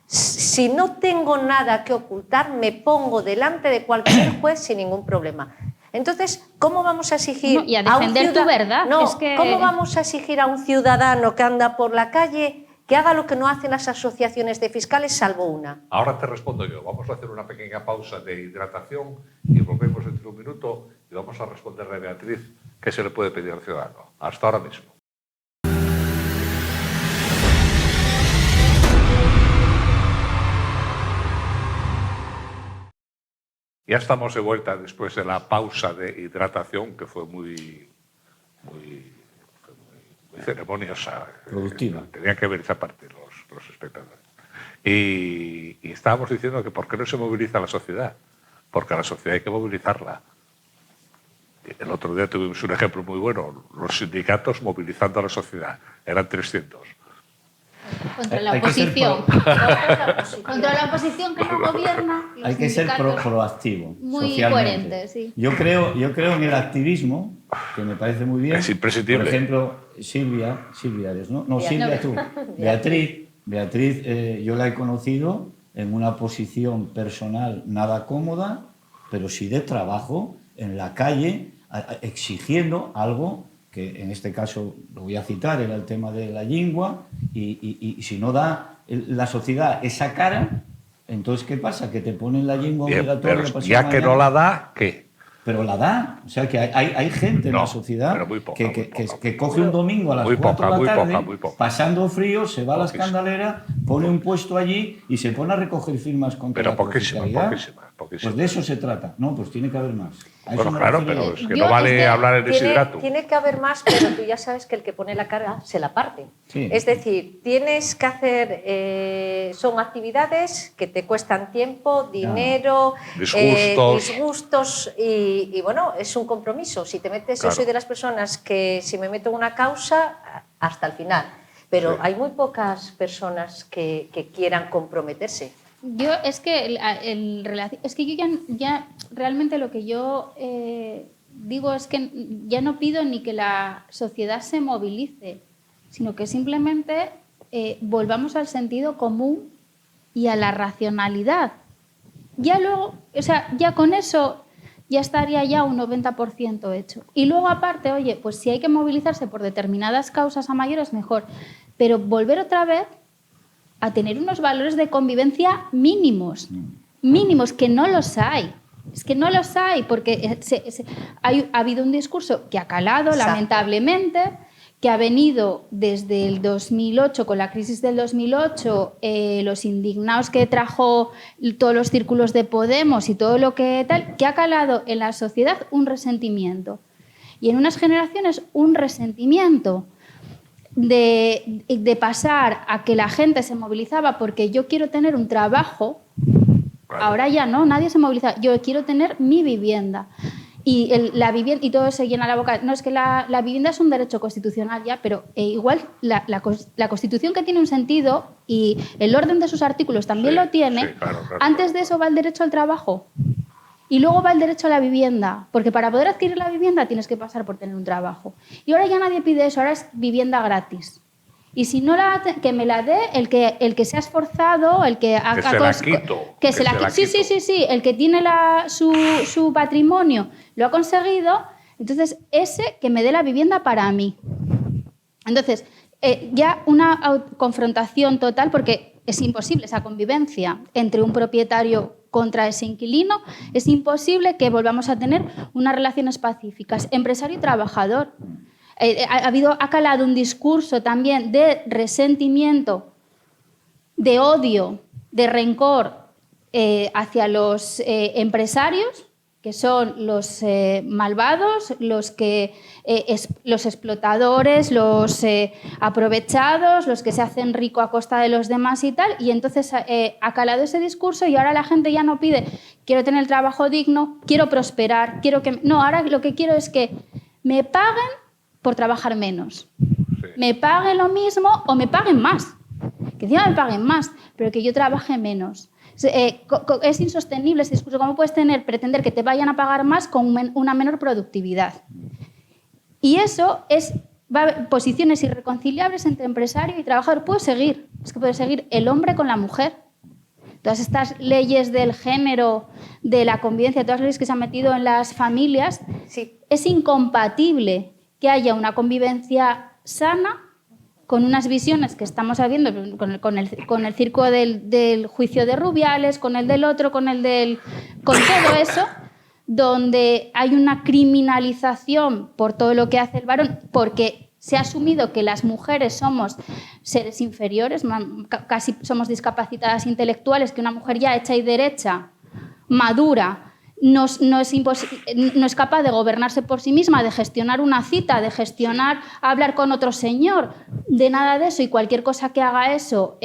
si no tengo nada que ocultar, me pongo delante de cualquier juez sin ningún problema. Entonces, ¿cómo vamos a exigir y a defender tu verdad? No, ¿cómo vamos a exigir a un ciudadano que anda por la calle que haga lo que no hacen las asociaciones de fiscales, salvo una? Ahora te respondo yo. Vamos a hacer una pequeña pausa de hidratación y volvemos dentro de un minuto y vamos a responderle a Beatriz qué se le puede pedir al ciudadano. Hasta ahora mismo. Ya estamos de vuelta después de la pausa de hidratación, que fue muy ceremoniosa. Productiva. Tenían que ver esa parte los espectadores. Y estábamos diciendo que ¿por qué no se moviliza la sociedad? Porque a la sociedad hay que movilizarla. El otro día tuvimos un ejemplo muy bueno, los sindicatos movilizando a la sociedad. Eran 300. Contra la oposición. Contra la oposición que no gobierna. Hay que ser proactivo. Muy socialmente. coherente, sí. Yo creo en el activismo, que me parece muy bien. Es imprescindible. Por ejemplo, Silvia eres, ¿no? No, Silvia, tú. Beatriz, yo la he conocido en una posición personal nada cómoda, pero sí de trabajo en la calle, exigiendo algo que en este caso lo voy a citar, era el tema de la lengua, y si no da la sociedad esa cara, entonces ¿qué pasa? Que te ponen la lengua obligatoria. Pero ya que no la da, ¿qué? Pero la da, o sea que hay gente en la sociedad que coge un domingo a las 4 de la tarde, pasando frío, se va a la escandalera, pone un puesto allí y se pone a recoger firmas contra la fiscalidad. Pues de eso se trata. No, pues tiene que haber más. Bueno, claro, pero es que no vale hablar en deshidrato. Tiene que haber más, pero tú ya sabes que el que pone la cara se la parte. Sí. Es decir, tienes que hacer... son actividades que te cuestan tiempo, dinero, disgustos y bueno, es un compromiso. Si te metes, claro. Yo soy de las personas que si me meto en una causa, hasta el final. Pero hay muy pocas personas que quieran comprometerse. Yo es que yo ya realmente lo que yo digo es que ya no pido ni que la sociedad se movilice, sino que simplemente volvamos al sentido común y a la racionalidad. Ya luego, o sea, ya con eso ya estaría ya un 90% hecho. Y luego aparte, oye, pues si hay que movilizarse por determinadas causas a mayores, mejor. Pero volver otra vez a tener unos valores de convivencia mínimos, que no los hay. Es que no los hay, porque ha habido un discurso que ha calado, lamentablemente, que ha venido desde el 2008, con la crisis del 2008, los indignados que trajo todos los círculos de Podemos y todo lo que tal, que ha calado en la sociedad un resentimiento. Y en unas generaciones un resentimiento de pasar a que la gente se movilizaba porque yo quiero tener un trabajo. Claro. Ahora ya no, nadie se moviliza. Yo quiero tener mi vivienda. Y la vivienda, y todo se llena la boca. No, es que la vivienda es un derecho constitucional ya, pero igual la Constitución, que tiene un sentido y el orden de sus artículos también lo tiene, claro. Antes de eso va el derecho al trabajo. Y luego va el derecho a la vivienda, porque para poder adquirir la vivienda tienes que pasar por tener un trabajo. Y ahora ya nadie pide eso, ahora es vivienda gratis. Y si no que me la dé el que se ha esforzado, el que haga cosas. Que se la quito. Sí, el que tiene su patrimonio lo ha conseguido, entonces ese que me dé la vivienda para mí. Entonces, ya una confrontación total, porque es imposible esa convivencia entre un propietario contra ese inquilino, es imposible que volvamos a tener unas relaciones pacíficas, empresario y trabajador. Ha calado un discurso también de resentimiento de odio, de rencor hacia los empresarios, que son los malvados, los explotadores, los aprovechados, los que se hacen rico a costa de los demás y tal. Y entonces ha calado ese discurso y ahora la gente ya no pide quiero tener el trabajo digno, quiero prosperar, quiero que... No, ahora lo que quiero es que me paguen por trabajar menos. Sí. Me paguen lo mismo o me paguen más. Que encima me paguen más, pero que yo trabaje menos. Es insostenible ese discurso. ¿Cómo puedes pretender que te vayan a pagar más con una menor productividad? Y eso posiciones irreconciliables entre empresario y trabajador. Puede seguir el hombre con la mujer. Todas estas leyes del género, de la convivencia, todas las leyes que se han metido en las familias, sí. Es incompatible que haya una convivencia sana con unas visiones que estamos viendo, con el circo del juicio de Rubiales, con el del otro, con todo eso, donde hay una criminalización por todo lo que hace el varón, porque se ha asumido que las mujeres somos seres inferiores, casi somos discapacitadas intelectuales, que una mujer ya hecha y derecha, madura, no es capaz de gobernarse por sí misma, de gestionar una cita, de gestionar, hablar con otro señor, de nada de eso, y cualquier cosa que haga eso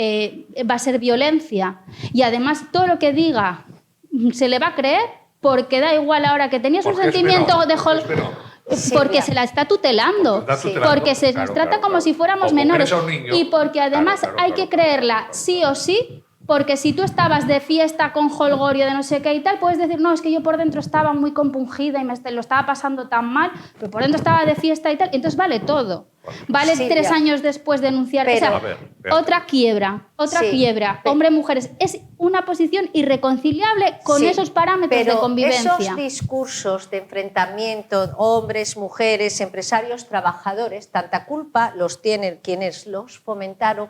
va a ser violencia. Y además todo lo que diga se le va a creer porque da igual ahora que tenías un sentimiento de... Porque se la está tutelando, porque se nos trata como si fuéramos menores y porque además hay que creerla sí o sí. Porque si tú estabas de fiesta con jolgorio de no sé qué y tal, puedes decir, no, es que yo por dentro estaba muy compungida y lo estaba pasando tan mal, pero por dentro estaba de fiesta y tal, entonces vale todo. Vale Silvia, 3 años después denunciar esa. Otra quiebra. Hombre, mujeres. Es una posición irreconciliable con esos parámetros de convivencia. Esos discursos de enfrentamiento, hombres, mujeres, empresarios, trabajadores, tanta culpa los tienen quienes los fomentaron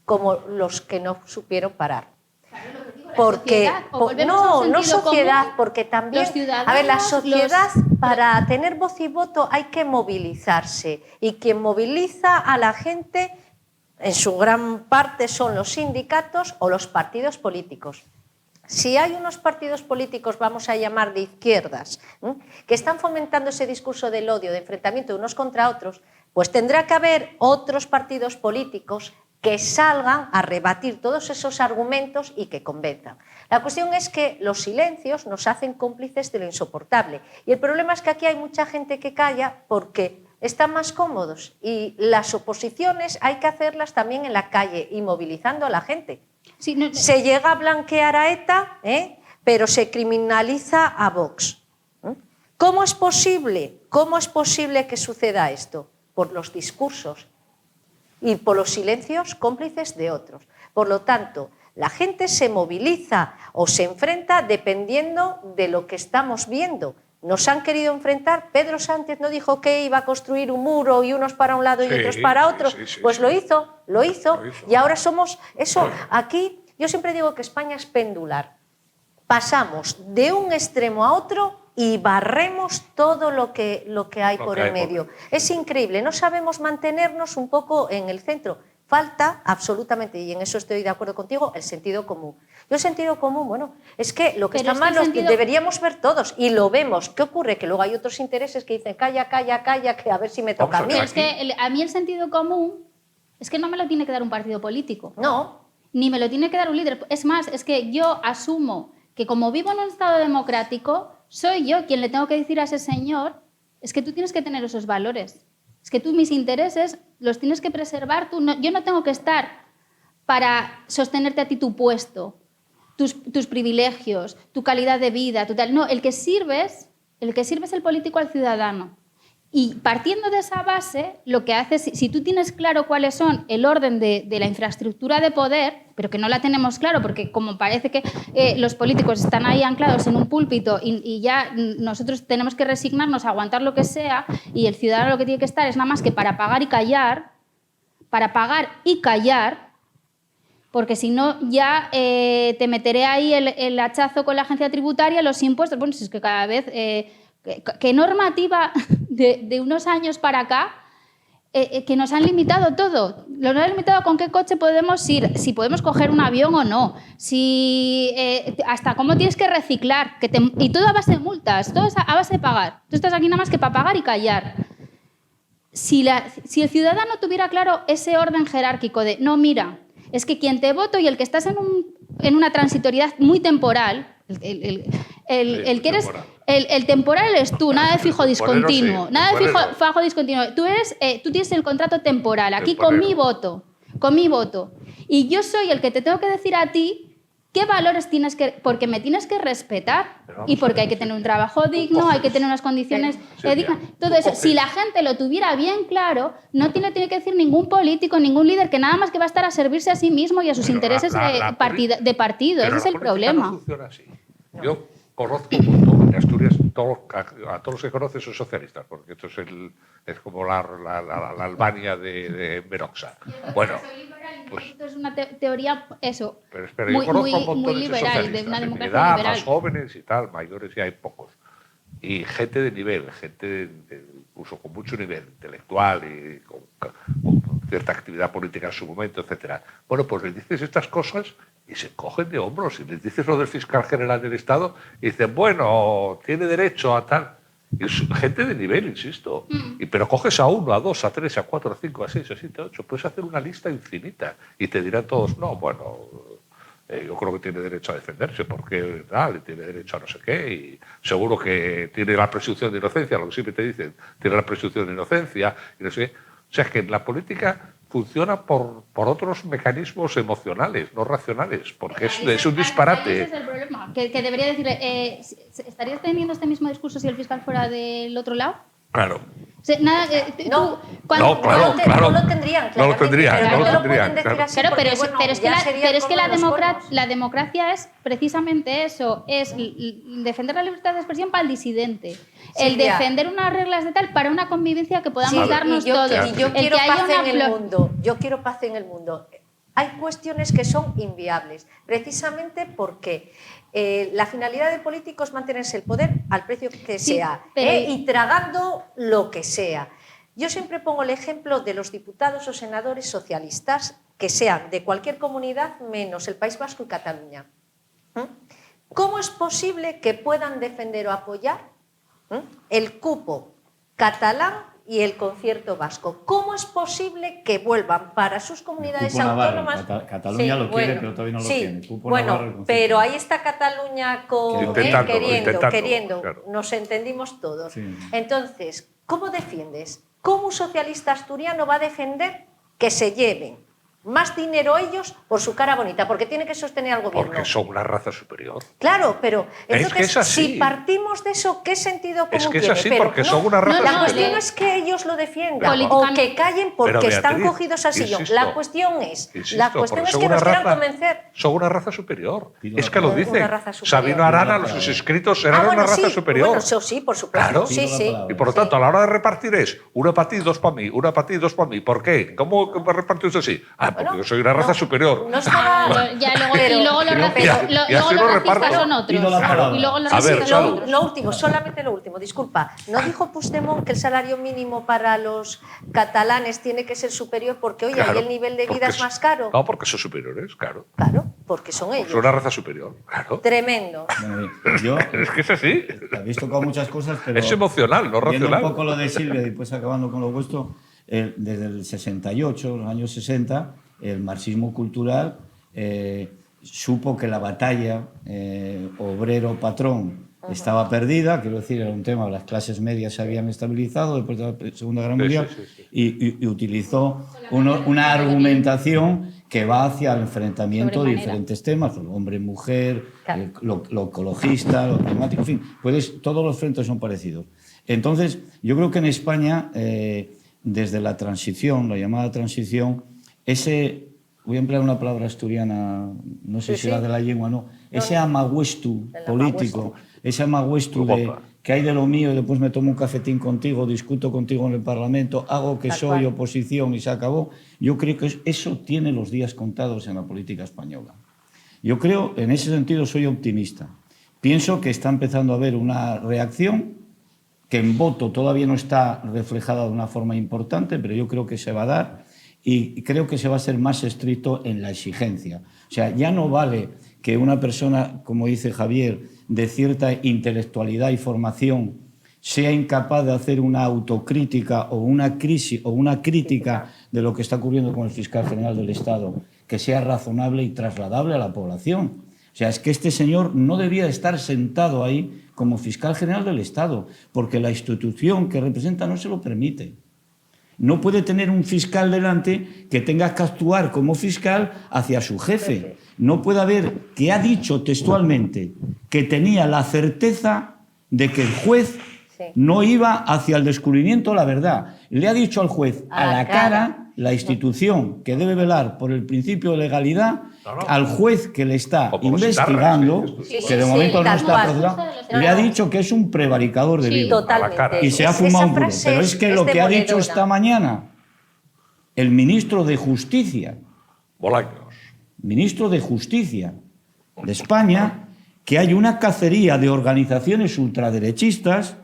como los que no supieron parar. Porque no sociedad, porque también la sociedad para tener voz y voto hay que movilizarse, y quien moviliza a la gente en su gran parte son los sindicatos o los partidos políticos. Si hay unos partidos políticos, vamos a llamar de izquierdas, que están fomentando ese discurso del odio, de enfrentamiento de unos contra otros, pues tendrá que haber otros partidos políticos que salgan a rebatir todos esos argumentos y que convenzan. La cuestión es que los silencios nos hacen cómplices de lo insoportable. Y el problema es que aquí hay mucha gente que calla porque están más cómodos. Y las oposiciones hay que hacerlas también en la calle y movilizando a la gente. Sí, se llega a blanquear a ETA, pero se criminaliza a Vox. ¿Cómo es posible que suceda esto? Por los discursos y por los silencios cómplices de otros. Por lo tanto, la gente se moviliza o se enfrenta dependiendo de lo que estamos viendo. Nos han querido enfrentar. Pedro Sánchez no dijo que iba a construir un muro y unos para un lado y otros para otro. Pues lo hizo. Y ahora somos eso. Aquí yo siempre digo que España es pendular. Pasamos de un extremo a otro y barremos todo lo que hay por el medio. Es increíble, no sabemos mantenernos un poco en el centro. Falta absolutamente, y en eso estoy de acuerdo contigo, el sentido común. Yo el sentido común, bueno, es que lo que está mal deberíamos ver todos y lo vemos. ¿Qué ocurre? Que luego hay otros intereses que dicen calla, que a ver si me toca a mí. Es que a mí el sentido común es que no me lo tiene que dar un partido político. No. Ni me lo tiene que dar un líder. Es más, es que yo asumo que como vivo en un Estado democrático, soy yo quien le tengo que decir a ese señor, es que tú tienes que tener esos valores, es que tú mis intereses los tienes que preservar tú. Yo no tengo que estar para sostenerte a ti tu puesto, tus privilegios, tu calidad de vida, tu tal. No, el que sirve es el político al ciudadano. Y partiendo de esa base, lo que haces, si tú tienes claro cuáles son el orden de la infraestructura de poder, pero que no la tenemos claro, porque como parece que los políticos están ahí anclados en un púlpito y ya nosotros tenemos que resignarnos a aguantar lo que sea, y el ciudadano lo que tiene que estar es nada más que para pagar y callar, porque si no ya te meteré ahí el hachazo con la agencia tributaria, los impuestos. Bueno, si es que cada vez... ¿Qué normativa de unos años para acá que nos han limitado todo. Nos han limitado con qué coche podemos ir, si podemos coger un avión o no, hasta cómo tienes que reciclar, y todo a base de multas, todo a base de pagar. Tú estás aquí nada más que para pagar y callar. Si el ciudadano tuviera claro ese orden jerárquico de, no, mira, es que quien te voto y el que estás en una transitoriedad muy temporal, el que eres... El temporal eres tú, nada de fijo discontinuo. Nada de fijo discontinuo. Tú tienes el contrato temporal, aquí con mi voto. Y yo soy el que te tengo que decir a ti qué valores tienes que... Porque me tienes que respetar y porque hay que tener un trabajo digno, hay que tener unas condiciones dignas. Todo eso, si la gente lo tuviera bien claro, no tiene que decir ningún político, ningún líder, que nada más que va a estar a servirse a sí mismo y a sus intereses de partido. Ese es el problema. No funciona así. Yo conozco un montón en Asturias, a todos los que conocen son socialistas, porque esto es como la Albania de Meroxa. Bueno, pues, esto es una teoría, eso, pero espera, yo conozco un montón liberal, de una democracia liberal. Más jóvenes y tal, mayores ya hay pocos. Y gente de nivel, gente incluso con mucho nivel intelectual y con cierta actividad política en su momento, etcétera. Bueno, pues les dices estas cosas y se cogen de hombros. Y les dices lo del fiscal general del Estado y dicen, bueno, tiene derecho a tal. Y es gente de nivel, insisto. Pero coges a 1, a 2, a 3, a 4, a 5, a 6, a 7, a 8. Puedes hacer una lista infinita. Y te dirán todos, no, bueno, yo creo que tiene derecho a defenderse porque tal, y tiene derecho a no sé qué. Y seguro que tiene la presunción de inocencia, lo que siempre te dicen, tiene la presunción de inocencia. Y no sé qué. O sea, es que la política funciona por otros mecanismos emocionales, no racionales, porque es un disparate. Ese es el problema, que debería decirle, ¿estarías teniendo este mismo discurso si el fiscal fuera del otro lado? Claro. O sea, nada, claro. No lo tendrían, no lo tendrían. Claro, pero es que la democracia es precisamente eso, es defender la libertad de expresión para el disidente, el defender unas reglas de tal para una convivencia que podamos darnos todos. Y yo quiero paz en el mundo. Yo quiero paz en el mundo. Hay cuestiones que son inviables, precisamente porque la finalidad de políticos es mantenerse el poder al precio que sea, y tragando lo que sea. Yo siempre pongo el ejemplo de los diputados o senadores socialistas que sean de cualquier comunidad menos el País Vasco y Cataluña. ¿Cómo es posible que puedan defender o apoyar el cupo catalán y el concierto vasco? ¿Cómo es posible que vuelvan para sus comunidades autónomas? Cataluña lo quiere, pero todavía no lo tiene. Bueno, pero ahí está Cataluña queriendo. Claro. Nos entendimos todos. Sí. Entonces, ¿cómo defiendes? ¿Cómo un socialista asturiano va a defender que se lleven más dinero ellos por su cara bonita? Porque tiene que sostener al gobierno. Porque son una raza superior. Claro, pero entonces, es así. Si partimos de eso, ¿qué sentido común tiene? Es así, porque son una raza superior. La cuestión no es que ellos lo defiendan o que callen porque están cogidos a sillón. La cuestión es que nos quieran convencer. Son una raza superior. Es que lo dicen. Sabino Arana, los inscritos, eran una raza superior. Bueno, eso sí, por supuesto. Claro. Sí. Y por lo tanto, a la hora de repartir es una para ti, dos para mí, una para ti, dos para mí. ¿Por qué? ¿Cómo repartimos así? Porque yo soy una raza superior. No estaba... Y luego los racistas son otros. Y luego los racistas son otros. Lo último, solamente lo último, disculpa. ¿No dijo Puigdemont que el salario mínimo para los catalanes tiene que ser superior porque, oye, ahí el nivel de vida es más caro? No, porque son superiores, claro. Claro, porque son ellos. Son una raza superior, claro. Tremendo. Es que es así. Habéis tocado muchas cosas, pero... Es emocional, no racional. Viendo un poco lo de Silvia y después acabando con lo vuestro, desde el 68, los años 60... el marxismo cultural supo que la batalla obrero-patrón estaba perdida, quiero decir, era un tema, las clases medias se habían estabilizado después de la Segunda Guerra Mundial, y utilizó una argumentación que va hacia el enfrentamiento de diferentes temas, el hombre-mujer, lo ecologista, lo climático, en fin, todos los frentes son parecidos. Entonces, yo creo que en España, desde la transición, la llamada transición, voy a emplear una palabra asturiana, no sé si era de la lengua o no, ese amagüestu político, ese amagüestu que hay de lo mío y después me tomo un cafetín contigo, discuto contigo en el Parlamento, hago que soy oposición y se acabó. Yo creo que eso tiene los días contados en la política española. Yo creo, en ese sentido, soy optimista. Pienso que está empezando a haber una reacción que en voto todavía no está reflejada de una forma importante, pero yo creo que se va a dar y creo que se va a ser más estricto en la exigencia. O sea, ya no vale que una persona, como dice Javier, de cierta intelectualidad y formación sea incapaz de hacer una autocrítica o una crisis o una crítica de lo que está ocurriendo con el fiscal general del Estado, que sea razonable y trasladable a la población. O sea, es que este señor no debía estar sentado ahí como fiscal general del Estado, porque la institución que representa no se lo permite. No puede tener un fiscal delante que tenga que actuar como fiscal hacia su jefe. No puede haber, que ha dicho textualmente que tenía la certeza de que el juez no iba hacia el descubrimiento de la verdad. Le ha dicho al juez a la cara la institución que debe velar por el principio de legalidad, al juez que le está investigando, que de momento no está procesado, le ha dicho que es un prevaricador de vida. Totalmente. Y se ha fumado un puro. Pero es que lo que ha dicho esta mañana el ministro de Justicia, ministro de Justicia de España, que hay una cacería de organizaciones ultraderechistas,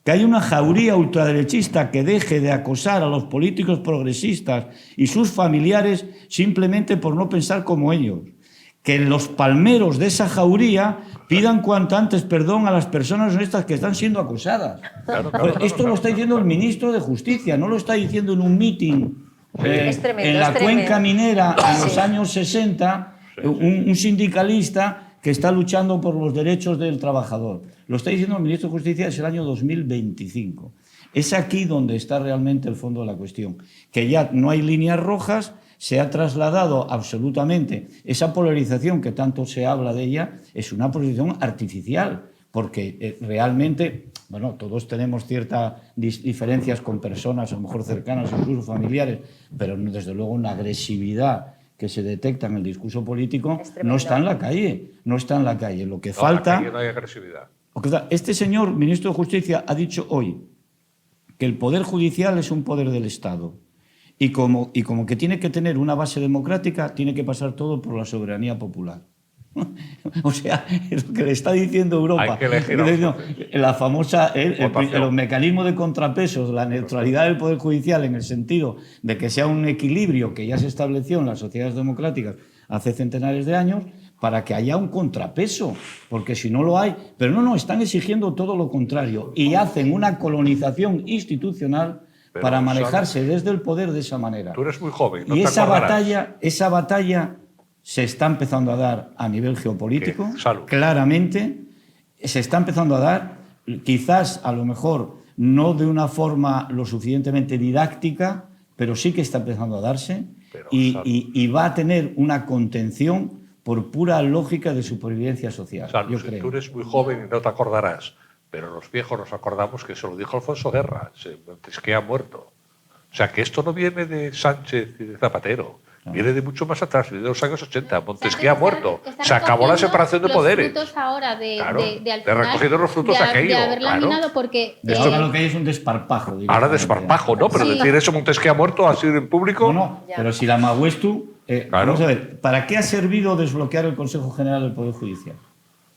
que hay una jauría ultraderechista que deje de acosar a los políticos progresistas y sus familiares simplemente por no pensar como ellos. Que los palmeros de esa jauría pidan cuanto antes perdón a las personas honestas que están siendo acosadas. Esto lo está diciendo el ministro de Justicia, no lo está diciendo en un mitin en la cuenca minera en los años 60, un sindicalista que está luchando por los derechos del trabajador. Lo está diciendo el ministro de Justicia desde el año 2025. Es aquí donde está realmente el fondo de la cuestión, que ya no hay líneas rojas, se ha trasladado absolutamente esa polarización que tanto se habla de ella, es una polarización artificial, porque realmente, bueno, todos tenemos ciertas diferencias con personas a lo mejor cercanas, incluso familiares, pero desde luego una agresividad que se detecta en el discurso político no está en la calle, no está en la calle. Lo que falta... No hay agresividad. Este señor, ministro de Justicia, ha dicho hoy que el Poder Judicial es un poder del Estado y como que tiene que tener una base democrática, tiene que pasar todo por la soberanía popular. O sea, es lo que le está diciendo Europa. Hay que elegir la famosa, los mecanismos de contrapesos, la neutralidad del Poder Judicial en el sentido de que sea un equilibrio que ya se estableció en las sociedades democráticas hace centenares de años, para que haya un contrapeso, porque si no lo hay... Pero no, están exigiendo todo lo contrario y hacen una colonización institucional para manejarse desde el poder de esa manera. Tú eres muy joven, no y te esa acordarás. batalla se está empezando a dar a nivel geopolítico, claramente, se está empezando a dar, quizás a lo mejor no de una forma lo suficientemente didáctica, pero sí que está empezando a darse y va a tener una contención por pura lógica de supervivencia social. Yo creo. Tú eres muy joven y no te acordarás, pero los viejos nos acordamos que se lo dijo Alfonso Guerra, es que ha muerto. O sea, que esto no viene de Sánchez y de Zapatero, viene de mucho más atrás, viene de los años 80. Montesquieu ha muerto. Se acabó la separación de poderes. Los frutos ahora de recogiendo los frutos de aquello. De haber laminado porque... Ahora lo que hay es un desparpajo. Ahora desparpajo, ¿no? Pero decir eso, Montesquieu ha muerto, ha sido en público... No, pero si la Maguestu... Vamos a ver, ¿para qué ha servido desbloquear el Consejo General del Poder Judicial?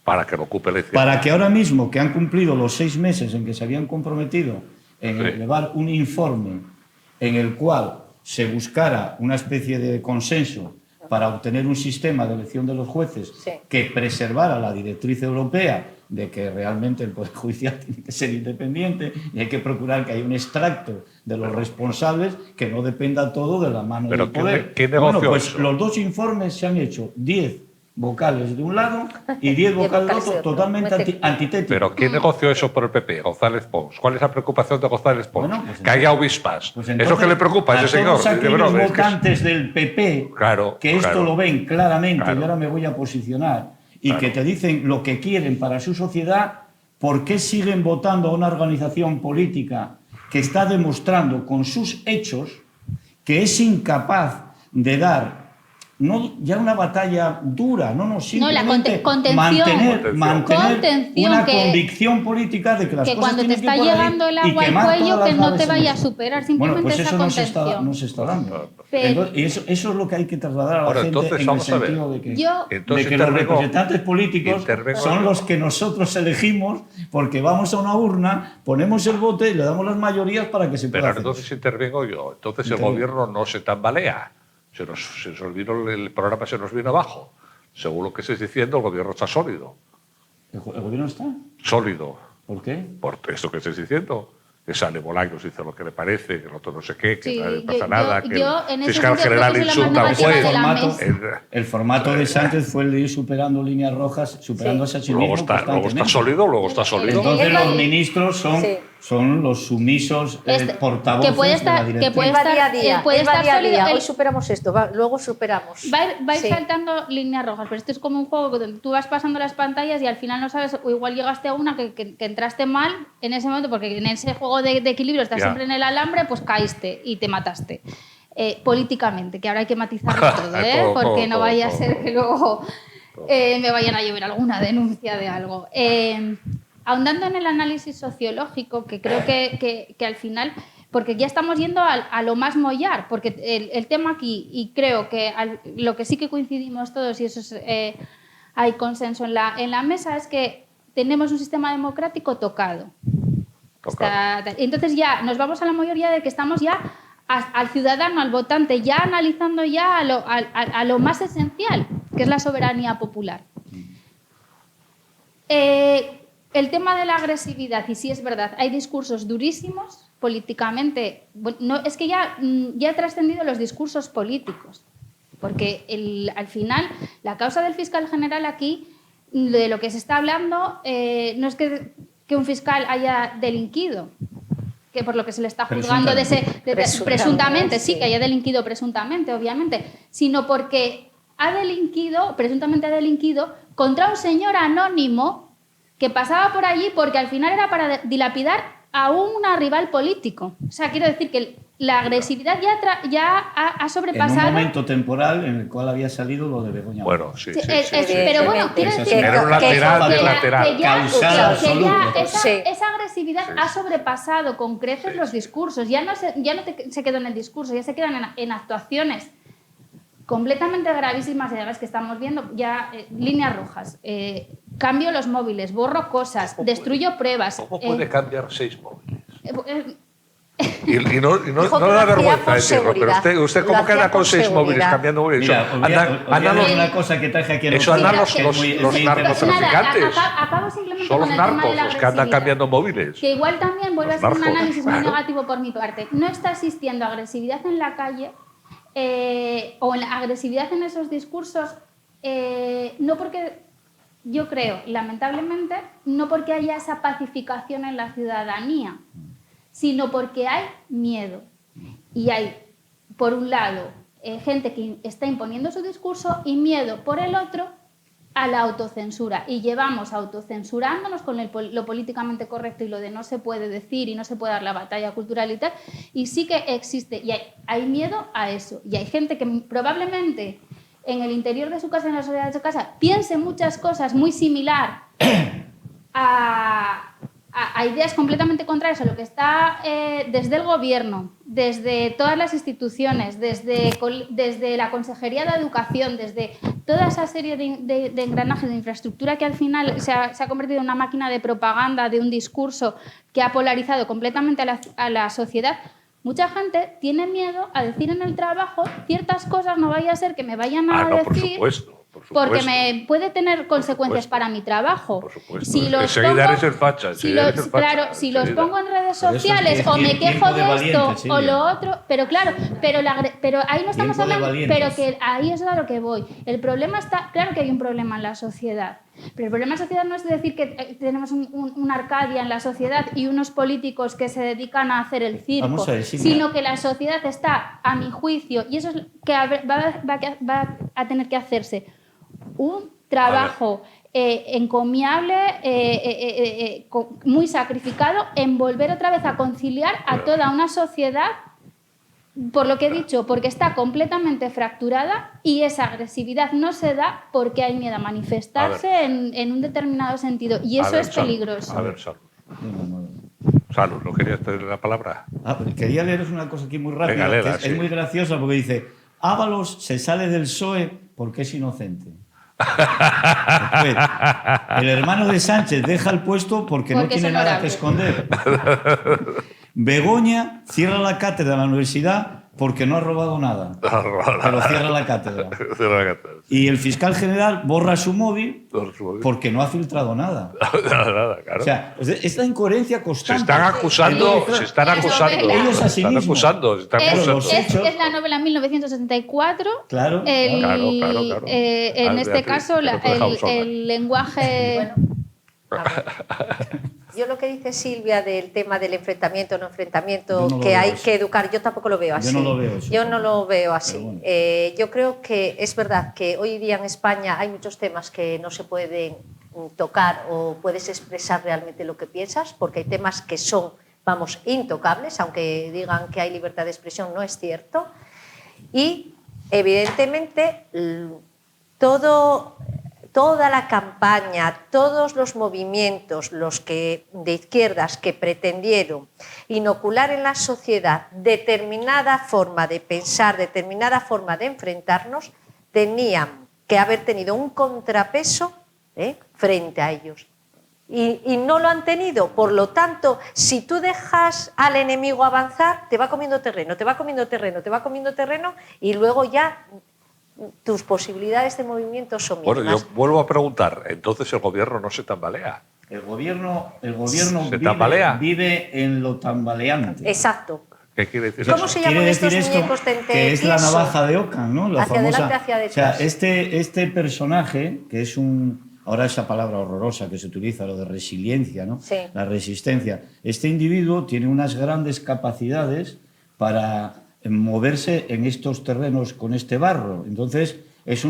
Para que lo ocupe la izquierda. Para que ahora mismo, que han cumplido los 6 meses en que se habían comprometido en elevar un informe en el cual se buscara una especie de consenso para obtener un sistema de elección de los jueces que preservara la directriz europea de que realmente el Poder Judicial tiene que ser independiente y hay que procurar que haya un extracto de los responsables que no dependa todo de la mano del poder. ¿Qué negocio pues eso? Los 2 informes se han hecho 10 vocales de un lado y 10 vocales del otro, totalmente antitéticos. ¿Pero qué negoció eso por el PP, González Pons? ¿Cuál es la preocupación de González Pons? Bueno, pues que haya obispas. Pues ¿eso que le preocupa a ese señor? Todos aquellos votantes del PP que esto lo ven claramente, y ahora me voy a posicionar, y que te dicen lo que quieren para su sociedad, ¿por qué siguen votando a una organización política que está demostrando con sus hechos que es incapaz de dar ya una batalla dura, simplemente contención, mantener una convicción política de que las cosas cuando te está llegando el agua al cuello, que no te vaya a superar, simplemente esa contención. No se está dando. Y eso es lo que hay que trasladar a la gente, en el sentido de que los representantes políticos son los que nosotros elegimos, porque vamos a una urna, ponemos el voto y le damos las mayorías para que se pueda hacer. Pero entonces intervengo yo. Entonces el gobierno no se tambalea. Se nos vino el programa, se nos vino abajo. Según lo que estés diciendo, el gobierno está sólido. ¿El gobierno está? Sólido. ¿Por qué? Por esto que estés diciendo. Que sale Bolaños, nos dice lo que le parece, que el otro no sé qué, que no le pasa nada, que el fiscal general insulta a un juez. El formato de Sánchez fue el de ir superando líneas rojas, superando ese chinismo. Luego está sólido. Entonces los ministros son los sumisos portavoces de la directiva. Que puede estar sólido. Hoy superamos esto, luego superamos. Va a ir saltando líneas rojas, pero esto es como un juego donde tú vas pasando las pantallas y al final no sabes, o igual llegaste a una que entraste mal en ese momento, porque en ese juego de equilibrio estás siempre en el alambre, pues caíste y te mataste. Políticamente, que ahora hay que matizarlo todo, porque no vaya a ser que luego me vayan a llover alguna denuncia de algo. Ahondando en el análisis sociológico, que creo que al final, porque ya estamos yendo a lo más mollar, porque el tema aquí, y creo que lo que sí que coincidimos todos, y eso es, hay consenso en la mesa, es que tenemos un sistema democrático tocado. Entonces ya nos vamos a la mayoría de que estamos ya al ciudadano, al votante, ya analizando ya a lo más esencial, que es la soberanía popular. El tema de la agresividad, y sí es verdad, hay discursos durísimos políticamente. Bueno, es que ya ha trascendido los discursos políticos, porque al final la causa del fiscal general aquí, de lo que se está hablando, no es que un fiscal haya delinquido, que por lo que se le está juzgando presuntamente, sí, que haya delinquido presuntamente, obviamente, sino porque presuntamente ha delinquido contra un señor anónimo que pasaba por allí porque al final era para dilapidar a una rival político. O sea, quiero decir que la agresividad ya ha sobrepasado... En un momento temporal en el cual había salido lo de Begoña. Bueno, sí. Pero bueno, quiero decir era un lateral. Esa agresividad ha sobrepasado con creces los discursos. Ya no se quedó en el discurso, ya se quedan en actuaciones completamente gravísimas, y además que estamos viendo ya líneas rojas. Cambio los móviles, borro cosas, destruyo pruebas. ¿Cómo puede cambiar 6 móviles? Y no le da vergüenza decirlo, pero usted ¿cómo queda con 6 móviles cambiando móviles? Una cosa que traje aquí en eso andan los narcotraficantes. Acabo simplemente son con los el tema de la narcos los que andan cambiando móviles. Que igual también vuelve a ser un análisis muy negativo por mi parte. No está existiendo agresividad en la calle o en la agresividad en esos discursos, no porque... Yo creo, lamentablemente, no porque haya esa pacificación en la ciudadanía, sino porque hay miedo. Y hay, por un lado, gente que está imponiendo su discurso y miedo, por el otro, a la autocensura. Y llevamos autocensurándonos con lo políticamente correcto y lo de no se puede decir y no se puede dar la batalla cultural y tal. Y sí que existe, y hay miedo a eso. Y hay gente que probablemente... en el interior de su casa, en la soledad de su casa, piense muchas cosas muy similar a ideas completamente contrarias a lo que está desde el gobierno, desde todas las instituciones, desde la Consejería de Educación, desde toda esa serie de engranajes de infraestructura que al final se ha convertido en una máquina de propaganda, de un discurso que ha polarizado completamente a la sociedad. Mucha gente tiene miedo a decir en el trabajo ciertas cosas, no vaya a ser que me vayan a decir... Por supuesto. Porque me puede tener consecuencias para mi trabajo. Por supuesto. Si los pongo en redes sociales o me quejo de esto o lo otro, pero claro, pero ahí no estamos hablando, pero que ahí es a lo que voy. El problema está, claro que hay un problema en la sociedad, pero el problema en la sociedad no es decir que tenemos una Arcadia en la sociedad y unos políticos que se dedican a hacer el circo, sino que la sociedad está, a mi juicio, y eso es que va a tener que hacerse un trabajo encomiable, muy sacrificado, en volver otra vez a conciliar a toda una sociedad Por lo que he dicho, porque está completamente fracturada y esa agresividad no se da porque hay miedo a manifestarse en un determinado sentido. Y eso es peligroso. A ver, Salud. Salud, ¿no querías tener la palabra? Quería leeros una cosa aquí muy rápida. Venga, Es muy graciosa porque dice: Ábalos se sale del PSOE porque es inocente. Después, el hermano de Sánchez deja el puesto porque no tiene nada que esconder. Begoña cierra la cátedra de la universidad porque no ha robado nada. Pero cierra la cátedra. Y el fiscal general borra su móvil porque no ha filtrado nada. Nada, claro. O sea, es la incoherencia constante. Se están acusando. Ellos a sí mismos. Es la novela 1974. Claro. Claro. En este caso, el lenguaje... Yo lo que dice Silvia del tema del enfrentamiento o no enfrentamiento, que hay que educar, yo tampoco lo veo así. Yo no lo veo así. Bueno. Yo creo que es verdad que hoy día en España hay muchos temas que no se pueden tocar o puedes expresar realmente lo que piensas, porque hay temas que son, vamos, intocables, aunque digan que hay libertad de expresión, no es cierto. Y evidentemente toda la campaña, todos los movimientos, los que de izquierdas que pretendieron inocular en la sociedad determinada forma de pensar, determinada forma de enfrentarnos, tenían que haber tenido un contrapeso frente a ellos. Y no lo han tenido. Por lo tanto, si tú dejas al enemigo avanzar, te va comiendo terreno, te va comiendo terreno, te va comiendo terreno y luego ya... tus posibilidades de movimiento son mínimas. Bueno, yo vuelvo a preguntar, entonces el gobierno no se tambalea. El gobierno vive en lo tambaleante. Exacto. ¿Qué quiere decir ¿Cómo se llaman estos muñecos tente? Que es la navaja de Ockham, ¿no? La hacia famosa, adelante, hacia detrás. O sea, este personaje, que es ahora esa palabra horrorosa que se utiliza, lo de resiliencia, ¿no? Sí. La resistencia. Este individuo tiene unas grandes capacidades para moverse en estos terrenos con este barro. Entonces, es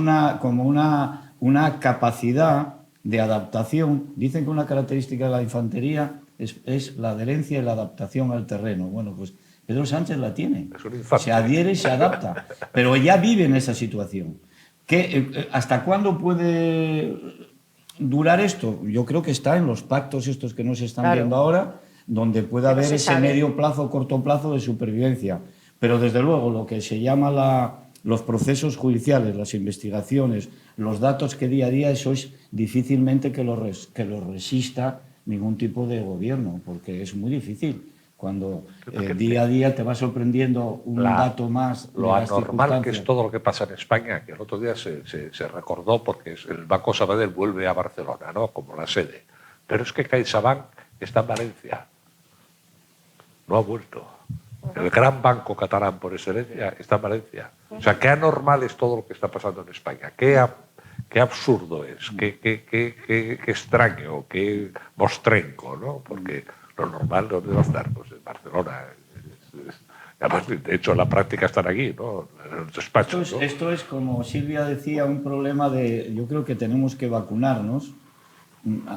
como una capacidad de adaptación. Dicen que una característica de la infantería es la adherencia y la adaptación al terreno. Bueno, pues Pedro Sánchez la tiene. Se adhiere y se adapta. Pero ya vive en esa situación. ¿Hasta cuándo puede durar esto? Yo creo que está en los pactos estos que no se están viendo ahora, donde puede haber ese medio plazo, corto plazo de supervivencia. Pero desde luego lo que se llama los procesos judiciales, las investigaciones, los datos que día a día, eso es difícilmente que lo resista ningún tipo de gobierno, porque es muy difícil. Cuando día a día te va sorprendiendo un dato más. Lo anormal que es todo lo que pasa en España, que el otro día se recordó porque el Banco Sabadell vuelve a Barcelona, ¿no?, como la sede. Pero es que CaixaBank está en Valencia. No ha vuelto. El gran banco catalán por excelencia está en Valencia. O sea, qué anormal es todo lo que está pasando en España. Qué absurdo es, qué extraño, qué mostrenco, ¿no? Porque lo normal, ¿dónde va a estar? Pues en Barcelona. Además, de hecho, en la práctica están aquí, ¿no? En los despachos. Esto es, como Silvia decía, un problema de... Yo creo que tenemos que vacunarnos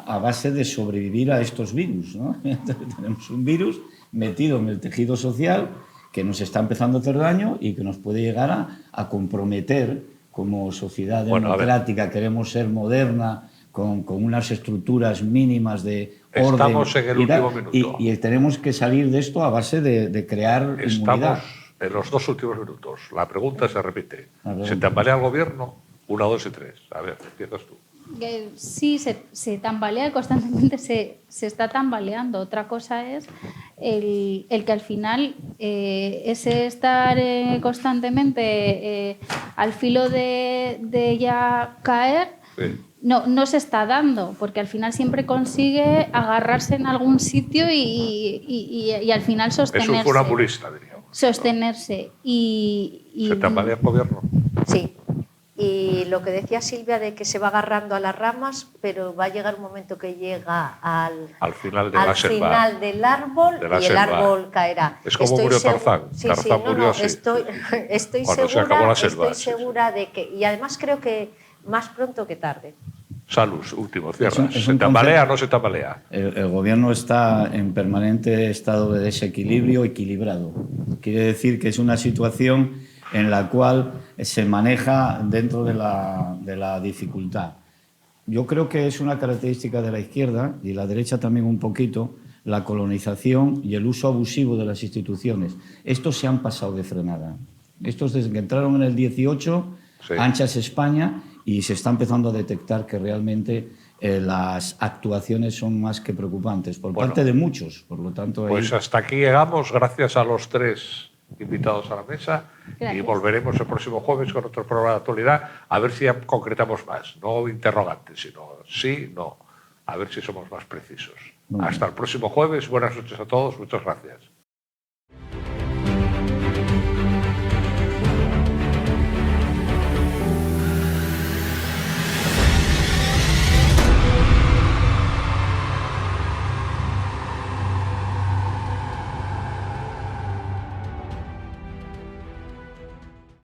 a base de sobrevivir a estos virus, ¿no? Tenemos un virus metido en el tejido social que nos está empezando a hacer daño y que nos puede llegar a comprometer como sociedad democrática. Queremos ser moderna, con unas estructuras mínimas de orden. Estamos en el último minuto. Y tenemos que salir de esto a base de crear inmunidad. Estamos en los 2 últimos minutos. La pregunta se repite. ¿Se tambalea el gobierno? 1, 2 y 3. A ver, empiezas tú. Sí, se tambalea constantemente, se está tambaleando. Otra cosa es el que al final ese estar constantemente al filo de ya caer, sí, no se está dando, porque al final siempre consigue agarrarse en algún sitio y al final sostenerse. Es un funambulista, diríamos. Sostenerse. ¿Se tambalea el gobierno? Sí. Y lo que decía Silvia de que se va agarrando a las ramas, pero va a llegar un momento que llega al final del árbol y el árbol caerá. Es como murió Tarzán. Tarzán murió así. Estoy segura de que... Y además creo que más pronto que tarde. Salus, último, cierra. ¿Se tambalea o no se tambalea? El gobierno está en permanente estado de desequilibrio equilibrado. Quiere decir que es una situación en la cual se maneja dentro de la dificultad. Yo creo que es una característica de la izquierda y la derecha también un poquito, la colonización y el uso abusivo de las instituciones. Estos se han pasado de frenada. Estos desde que entraron en el 18, sí, anchas España, y se está empezando a detectar que realmente las actuaciones son más que preocupantes por parte de muchos. Por lo tanto, pues hasta aquí llegamos, gracias a los tres invitados a la mesa. Gracias. Y volveremos el próximo jueves con otro programa de actualidad, a ver si ya concretamos más, no interrogantes, sino sí, no, a ver si somos más precisos. Hasta el próximo jueves, buenas noches a todos, muchas gracias.